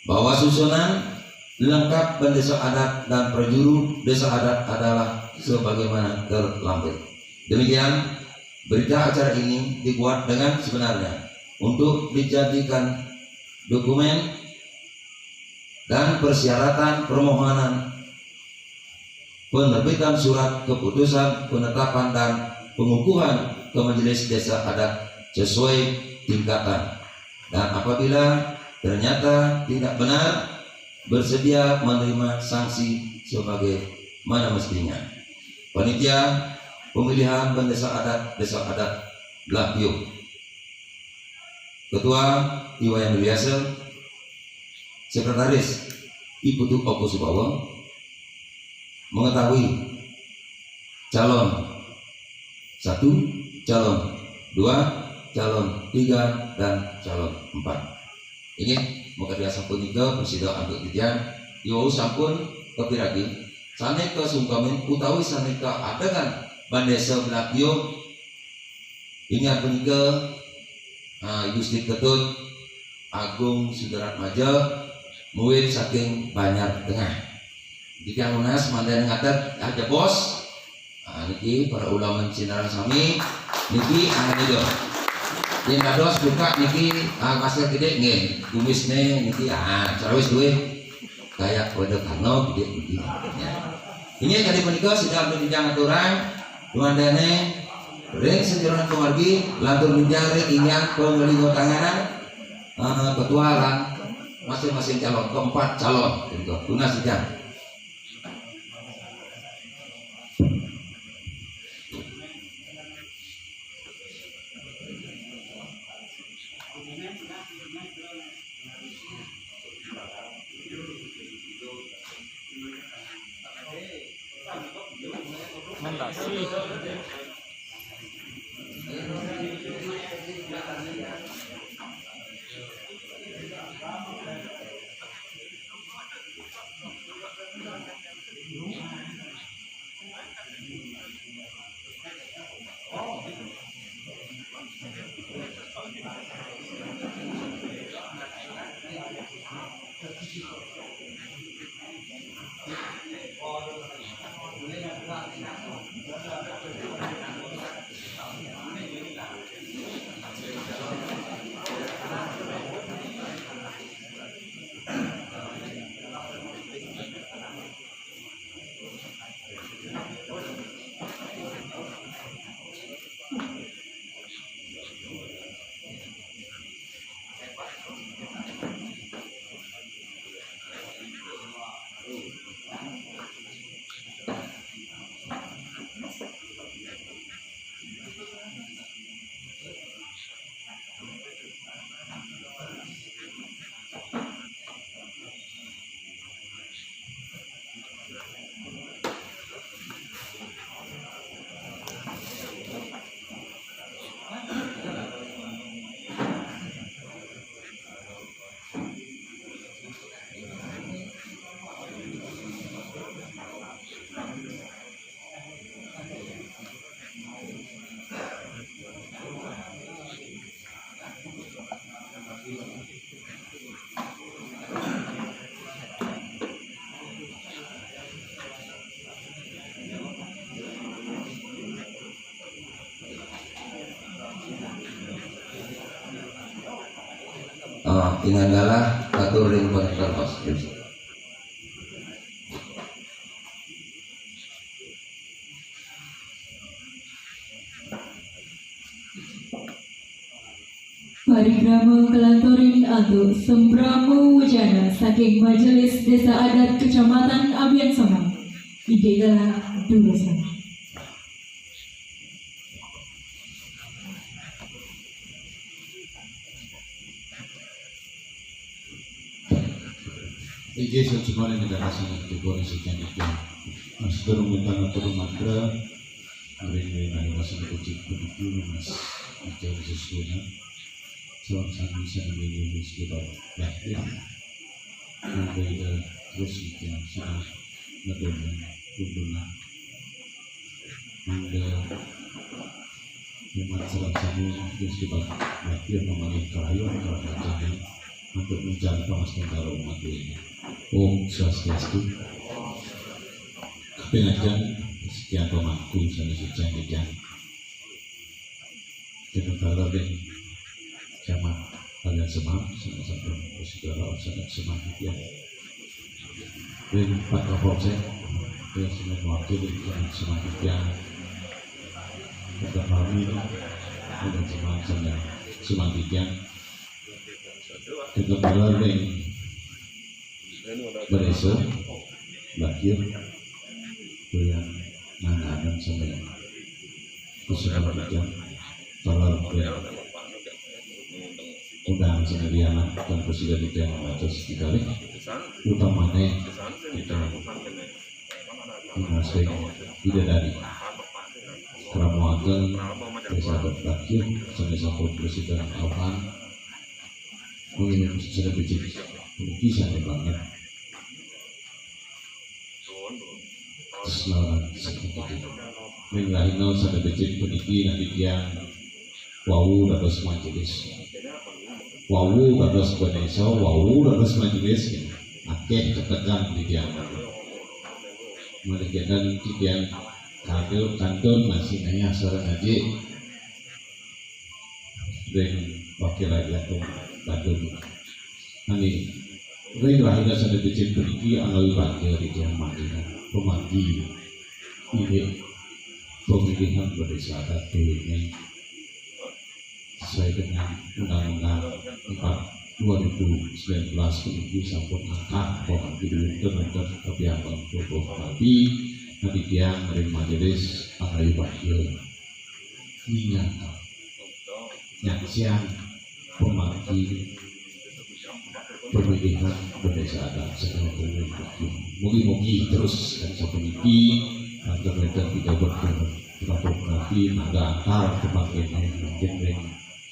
bahwa susunan lengkap pendesa adat dan perjuru desa adat adalah sebagaimana terlampir. Demikian berita acara ini dibuat dengan sebenarnya untuk dijadikan dokumen dan persyaratan permohonan penerbitan surat keputusan penetapan dan pengukuhan ke Majelis Desa Adat sesuai tingkatan, dan apabila ternyata tidak benar bersedia menerima sanksi sebagai mana mestinya. Panitia pemilihan pendesa adat Desa Adat Blakyo, Ketua Iwayan Biasa, Sekretaris Ibu Tuk Oku Subawa mengetahui calon 1, calon 2, calon 3, dan calon 4. Ini maka dia sampun nika presida ambil titian yo sampun kepiragi sane ke sungkamin utawi sane ke adegan Bandesa Blakyo ingat punika Ibu Sri Ketut Agung Sudarat Maja murid saking Banjar Tengah. Jika lunas mandan ngadat aja bos. Niki para ulama Cina sami niki itu. Yang dados buka niki masih gede ngen kumisne niki carawis duwe kayak kode kano gede begini. Ini kali menikah sudah berbincang aturan duandane ring sejalan keluargi lantur bincang ring ingat pengelingo tanganan ketua lan masing-masing calon keempat calon gitu tunas sejak. Inandalah atur ring konektor pos. Parikrama kelantorin atau sembramu wujana saking Majelis Desa Adat Kecamatan Abian Somang. Idegalah Durusan. Ije sencumane negara sangat digoreng sekian itu. Sedurung bintang turun mantra, hari ini ada masa berkucing penuh mas mencari sesuatu. Soal satu sana minggu sekitar ya, berbeda terus yang sudah ngedomen kundulan, mangga memang salah satu yang sekitar ya memanggil kerayaan kerajaan untuk mencari pengasaran umat ini. Om Swastiastu. Pengajian sekian pemangku sana suci yang kita berada sama kalian semua sama-sama saudara sangat semangat ya. Dan Pak Kapolsek yang semua mewakili yang semangat yang kita kami dan semua semangat yang kita berada beresok bakir yang nanganan sama keselamatan yang kalau undang sendirian dan presiden yang mengatur sekali utamanya kita mengasih tidak dari keramuan pesahabat bakir sampai presiden Alvan mengingat secara bijak kisah yang banget selamat seperti menglahino sampai bijak peniki nanti dia wau dados majelis wau dados Indonesia wau dados majelis akeh ketekan di dia mereka kian kantun masih nanya seorang haji dan wakil rakyat Bandung ini ring lahirnya sampai bijak peniki analui banjir di dia pemanggi ini pemilihan berdasarkan duitnya sesuai dengan Undang-Undang 4 2019 peniki sampun angkat pemanggi duit terhadap kebijakan pokok tapi nanti dia menerima majelis analui banjir minyak nyaksian pemanggi pemilihan berdasarkan segala mugi-mugi terus dan sepeniki agar mereka tidak berfotografi naga antar kebangkitan mungkin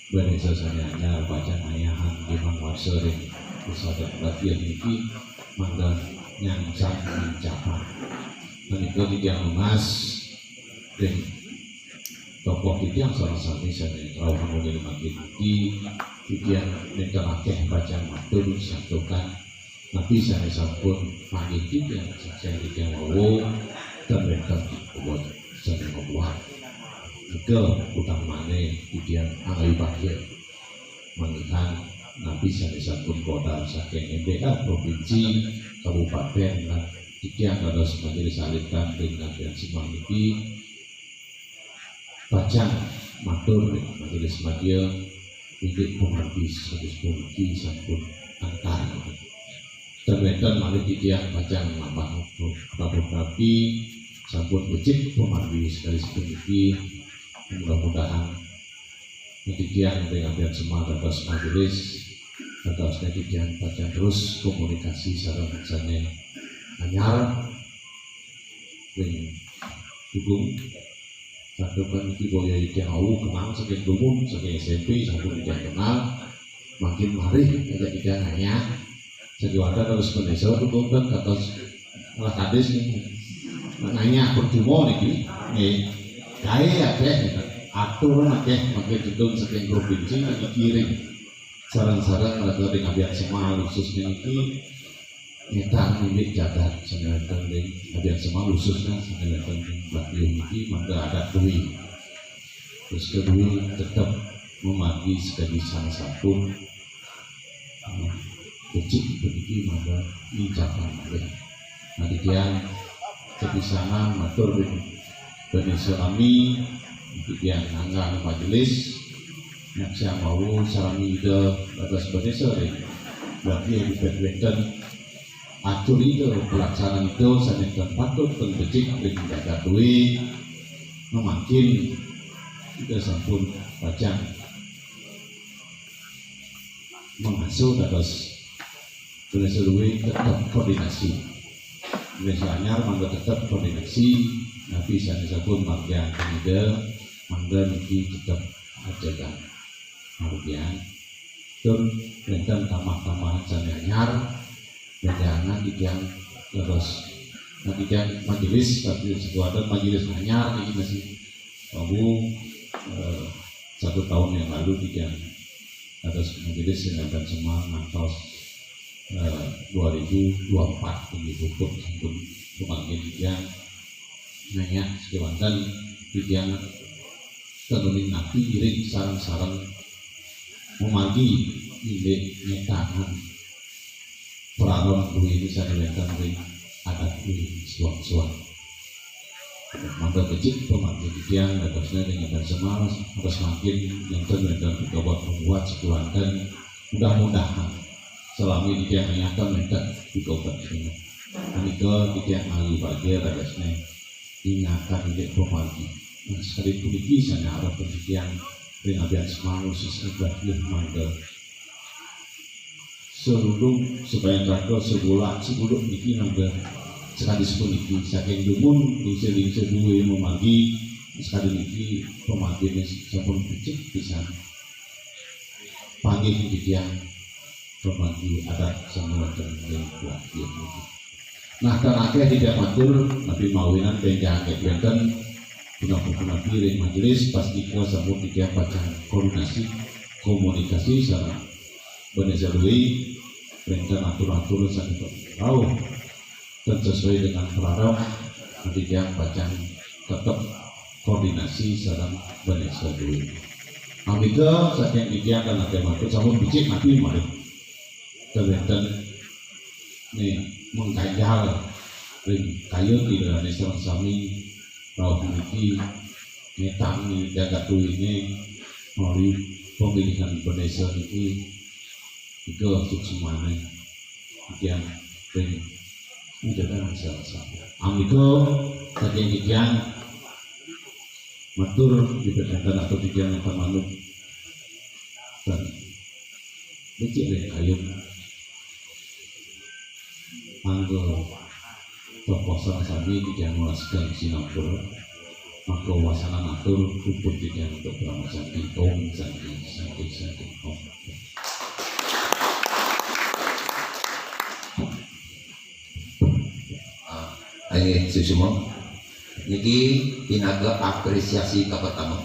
berdasarkannya baca ayahan di mangwarsering bersama latihan ini mangga nyangsang mencapai dan itu tidak emas dan tokoh itu yang salah satu misalnya kalau mengenai makin itu yang mereka pakai baca matur satukan tapi saya sampun pagi yang saya tidak mau dan mereka buat saya membuat ke utamanya dia ahli bakir mengikan nabi saya sampun kota saking MPK provinsi kabupaten dan yang harus majelis alihkan dengan yang semua ini baca matur majelis media ini penghabis habis pungki sampun antar terbentan malah dia baca lambang tapi sampun becik penghabis sekali sepuluh mudah-mudahan ketidian dengan semua atas majelis atas ketidian baca terus komunikasi secara misalnya anyar dengan dukung satu kan boya yang tahu kenal saking dulu saking SMP sampun tidak kenal makin mari ada tidak nanya sejuada terus Indonesia dukung kan kata malah kades nih nanya percuma nih kaya ya atur akeh makin gedung saking provinsi lagi kirim saran-saran mereka dengan biar semua khususnya ini kita milik jagat sengaja dengan biar semua khususnya sengaja bagi ini maka ada duit terus kedua tetap memagi sebagai salah satu kecil begitu maka dijaga nanti dia sebisana matur bani selami yang angga majelis yang saya mau salami ide atas bani sore berarti yang diberikan atur itu pelaksanaan itu saya patut penbecik dengan jaga duit memakin kita sampun baca mengasuh atas bani sore tetap koordinasi misalnya mangga tetap koordinasi tapi saya sampun bagian ide mangga niki tetap ajakan kemudian tur benten tamah-tamah jane anyar jangan yang terus nanti yang majelis tapi sebuah majelis anyar ini masih kamu 1 tahun yang lalu tiga atas majelis yang akan semua ngantos 2024 ini tutup sebelum pemanggilan yang nanya sekiwantan yang tenunin nabi iring sarang-sarang memagi ini nyetakan peraron dulu ini saya lihatkan ring adat ini suang-suang maka kecil pemanggilan yang atasnya dengan semalas atas makin yang terlihat dicoba membuat sekiwantan mudah-mudahan selama ini dia menyakan mereka dicoba ini menikah tidak lagi bagian atasnya ingatan tidak pemanggilan sekali puniki sana arah pendidikan dengan biar semangat sesuatu mangga seluruh supaya kakak sebulan niki nangga sekali puniki saking dumun lingse dua memagi sekali niki pemanggilan sampun kecil bisa panggil pendidikan pemanggi adat semua yang buat dia. Nah karena tidak matur tapi mawinan penjang benten guna piring majelis pasti kita sambut tiga baca komunikasi sama benar lui rencana atur sangat tahu dan sesuai dengan peraraf tiga baca tetap koordinasi sama benar lui. Amika saking tiga kan ada matur sambut bicik mati mari terbentan nih mengkajal ring kayu tidak ada sami Rauh ini ngetangi jaga ini melalui pemilihan berdesa ini itu untuk semuanya yang ini adalah salah-satu amiko saking yang matur diperkenalkan atau yang manut dan becik kayu manggo tokoh sami tidak melaskan Singapura maka wasana matur kupur tidak untuk beramal santi om. Ayo semua niki pinaga apresiasi ke pertama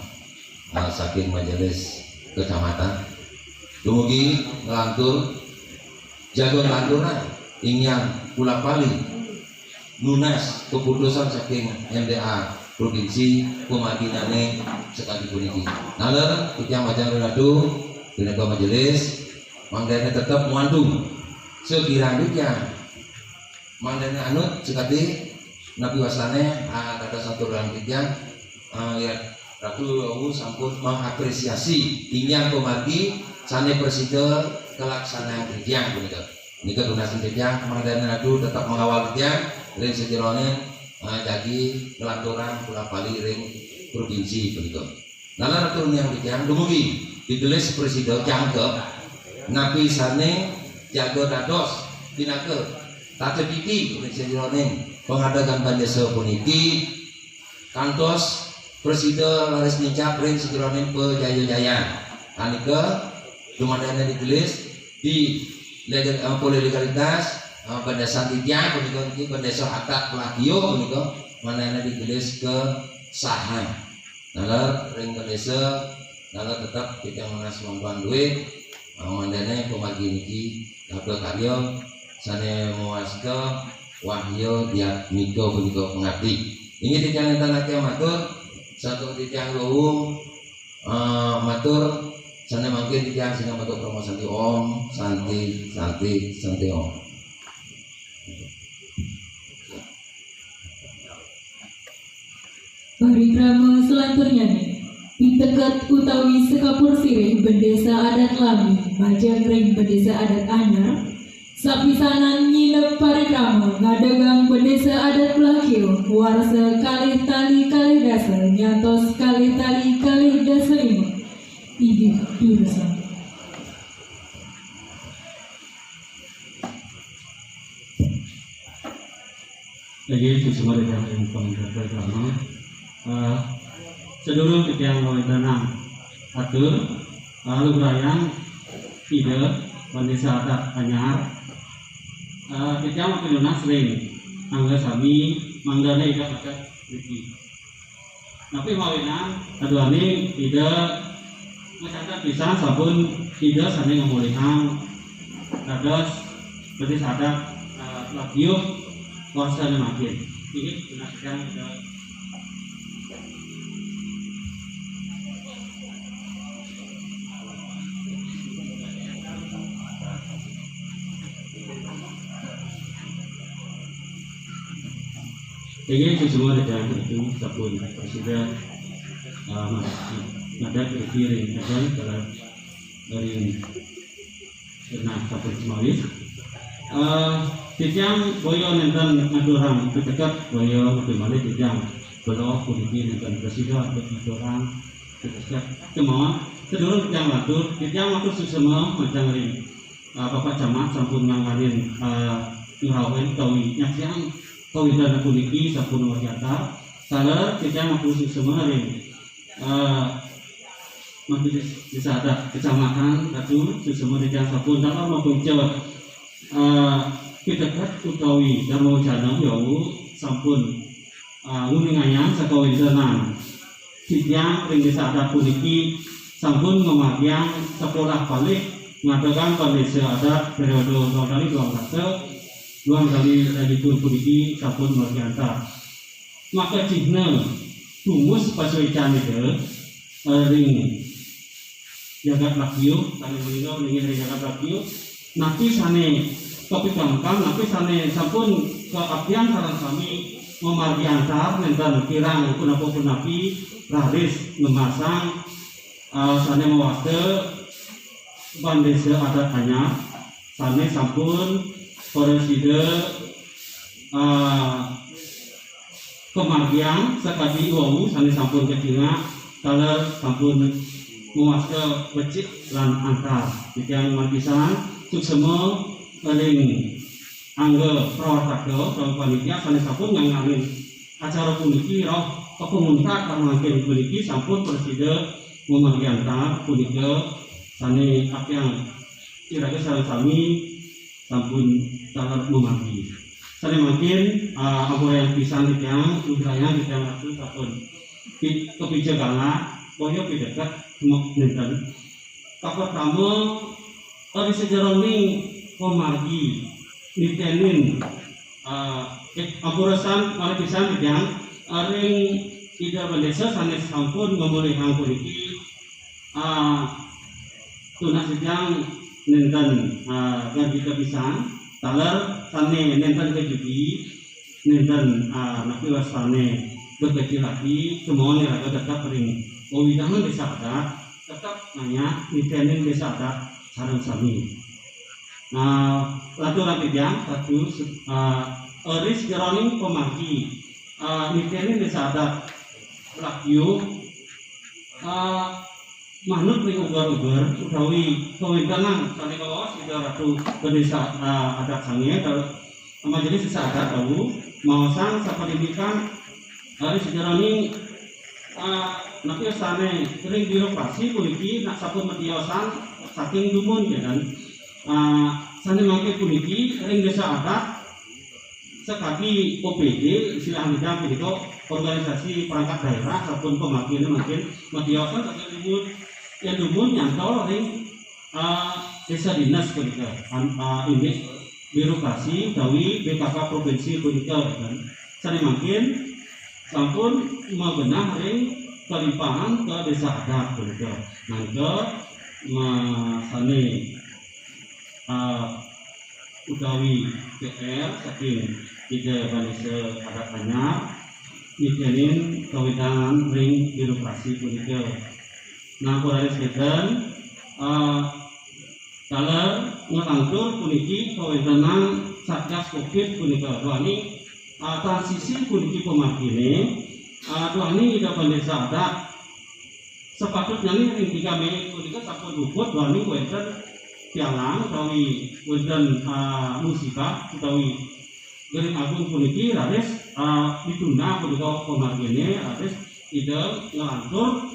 saking majelis kecamatan dumugi ngelantur jago ngelanturna ingin pula pali lunas keputusan saking MDA provinsi pemadinane sekali puniki. Nalar kita macam radu tenaga majelis mangdane tetap muandung sekiranya mangdane anut sekali nabi wasane kata satu orang tiga ya ratu sampun mengapresiasi ingin pemagi sane presiden kelaksanaan kerja punika. Nika donasi kerja mangdane radu tetap mengawal kerja ring sejerone jadi pelaturan pula pali ring provinsi punika. Nalar turun yang dijang dumugi ditulis presiden jangke napi sane jago dados tinake tate titi ring sejerone pengadakan bandesa puniki kantos presiden laris nincap ring sejerone pejaya-jaya. Anika dumadana ditulis di legalitas berdasar tiga ini berdasar akad pelagio ini mana ditulis ke saham nalar ring berdasar nalar tetap kita mengas membantu duit mandane pemagi niki kabel karyo sane muaska wahyo dia miko begitu mengerti ini tidak tanah matur satu tiang lowung matur sana mungkin tiang sini matur promo santi om santi om. Parikrama selanjutnya nih Pitekat utawi sekapur sirih bendesa adat lami majang ring bendesa adat anyar sapisanan nyinep parikrama ngadegang bendesa adat pelakio warsa kalih tali kalih dasa nyantos kalih tali kalih dasa lima idit durusan. Jadi semua dengan pemilihan pertama seluruh yang mau tenang atur lalu berayang ide Desa Adat Anyar kita makin sering angga sami manggane ida pakai riki. Tapi mawinan aduane ide masyarakat bisa sabun ide sane ngamulihan dados Desa Adat lagiyo kuasane makin. Ini gunakan ide ini semua ada itu sabun presiden ada kiring ada dari kena sabun semawis tijang boyo nenten ngaduram dekat boyo kembali tijang belok kunci nenten presiden orang dekat semua sedulur tijang waktu semua macam ini bapak camat sampun ngangarin ngrawin tawi nyaksian kawitan puniki sampun wahyata salah kita maksud semua hari masih Desa Adat kecamatan satu semua di sampun dalam maupun jawab kita utawi dan mau jana yau sampun nguninganya sakawitan sitiang ring Desa Adat puniki sampun memakian sekolah balik mengadakan Desa Adat periode tahun kali 2021 luang kali editur puniki sampun margianta maka cihna tumus pasuican itu ring jagat lakio kali mulino ring jagat lakio nanti sane kopi kangkang nanti sane sampun keapian sarang kami memargianta nenten kirang punapi raris memasang sane mewate Desa Adat Anyar sane sampun Preside kemargian sekali wau sane sampun ketinga kalau sampun muaske becik lan antar yang margisan suksema paling angga protako kalau panitia sane sampun ngangarin acara puniki roh kepemuntak kamakin puniki sampun preside memargian tar puniki sane apiang kira-kira sami sampun sangat memaki. Saya makin apa yang bisa yang udahnya kita lakukan sampun kebijakan boyo pidekat mau nenten. Pertama dari sejarah ini pemargi nitenin ampurasan pada bisa yang ring tidak berdesa sanes sampun memulihkan polisi tunas yang nenten ganti kepisan taler sane nenten kejudi nenten napi wasane berkecil hati semuanya raga tetap ring widangan Desa Adat tetap nanya nitenin Desa Adat sareng sami latu rapidang satu eris jeroning pemargi nitenin Desa Adat lakyu manut ring ugar-ugar utawi kawentenan sane kawas ida ratu Desa Adat sange majelis Desa Adat tahu maosang sapendidikan hari sejarah ini napi sane ring birokrasi puniki nak sapun metiosan saking dumun kan sane mangke puniki ring Desa Adat sekali OPD istilah bidang punika organisasi perangkat daerah sapun pemakaian makin metiosan saking dumun yang dumun nyantol ring desa dinas punika ini birokrasi utawi BKK provinsi punika kan sane makin sampun magenah ring kelimpahan ke Desa Adat punika mangke sane utawi PR saking ide Desa Adat Anyar nitenin kawitangan ring birokrasi punika. Nah, kurang sekian kalau ngelangtur puniki kawentenan Satgas Covid punika duani transisi puniki pemakine duani ida Desa Adat sepatutnya ring 3 Mei punika sampun luput duani wonten pialang utawi wonten musibah utawi Gering Agung puniki raris ditunda punika pemakine raris ida ngelantur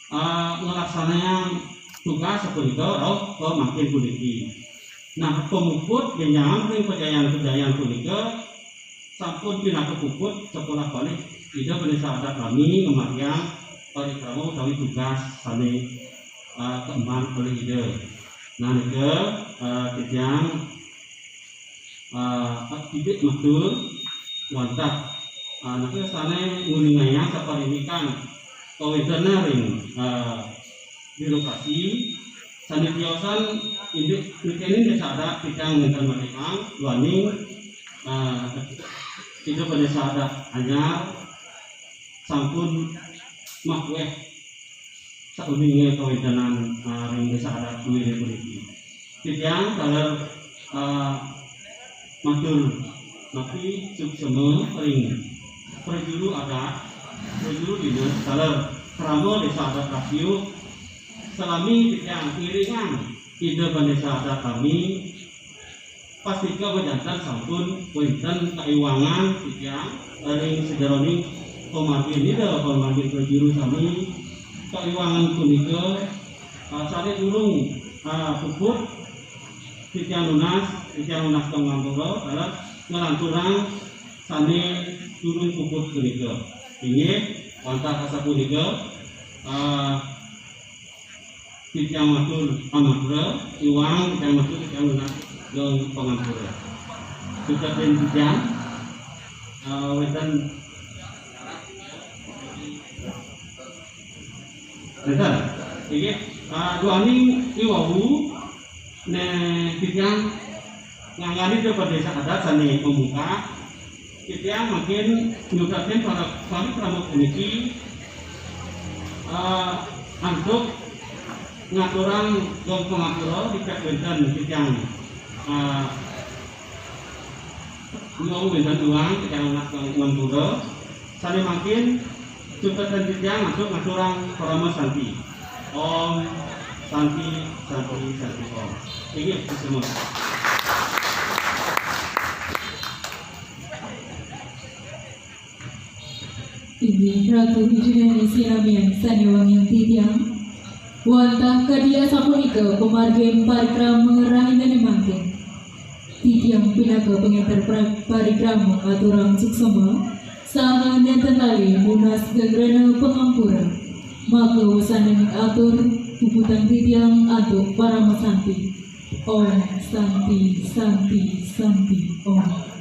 ngelaksanaan tugas sepunika rauh makin puniki. Nah, pemuput genjang ring kejayaan punika sampun pinakepuput sekolah balik tidak berdesa adat kami ngemaryang parikrama utawi tugas sane keemban oleh ide. Nah, nika kejang aktifit matur wantah nika sane nguringaya saparimikan kawedana ring birokrasi sane tiosan induk mikene desa adat kejang ngenten mereka luaning itu pada saat anyar sampun makweh sauninge kawedanan ring desa adat kuwi puniki. Titiang kalau matur napi suksema ring prajuru adat prajuru dinas kalau krama desa adat Rasio selami titiang iringan ide pada desa adat kami pastika berjantan sampun wonten kaiwangan titiang ring sejaroni komargin nida komargin prajuru sami kaiwangan punika sare durung puput titiang lunas tong ngampura dalam ngelanturang sane durung puput punika inggih wonten kasa punika titiang matur amarga iwang titiang matur titiang lunas dong pengampura. Kita penjang, wetan, betul. Jadi dua ini iwawu, ne kita ngangani daripada desa adat sani membuka, kita makin nyudahin para pramuka puniki, untuk ngaturan dong pengampura di wetan kita ngomong dengan uang kita nak ngambura sane makin cepet dan tidak masuk ngaturang parama santi om santi om ini semua Ini Ratu Ijunani Siramian Saniwang yang titiang wantah kadia sapunika pemargin parikrama rahindane mangkin titiang pinaka pengeter parikrama aturang suksema saha nenten lali munas gegrena pengampura maka wasaning atur puputan titiang atuk para masanti om santi santi santi om.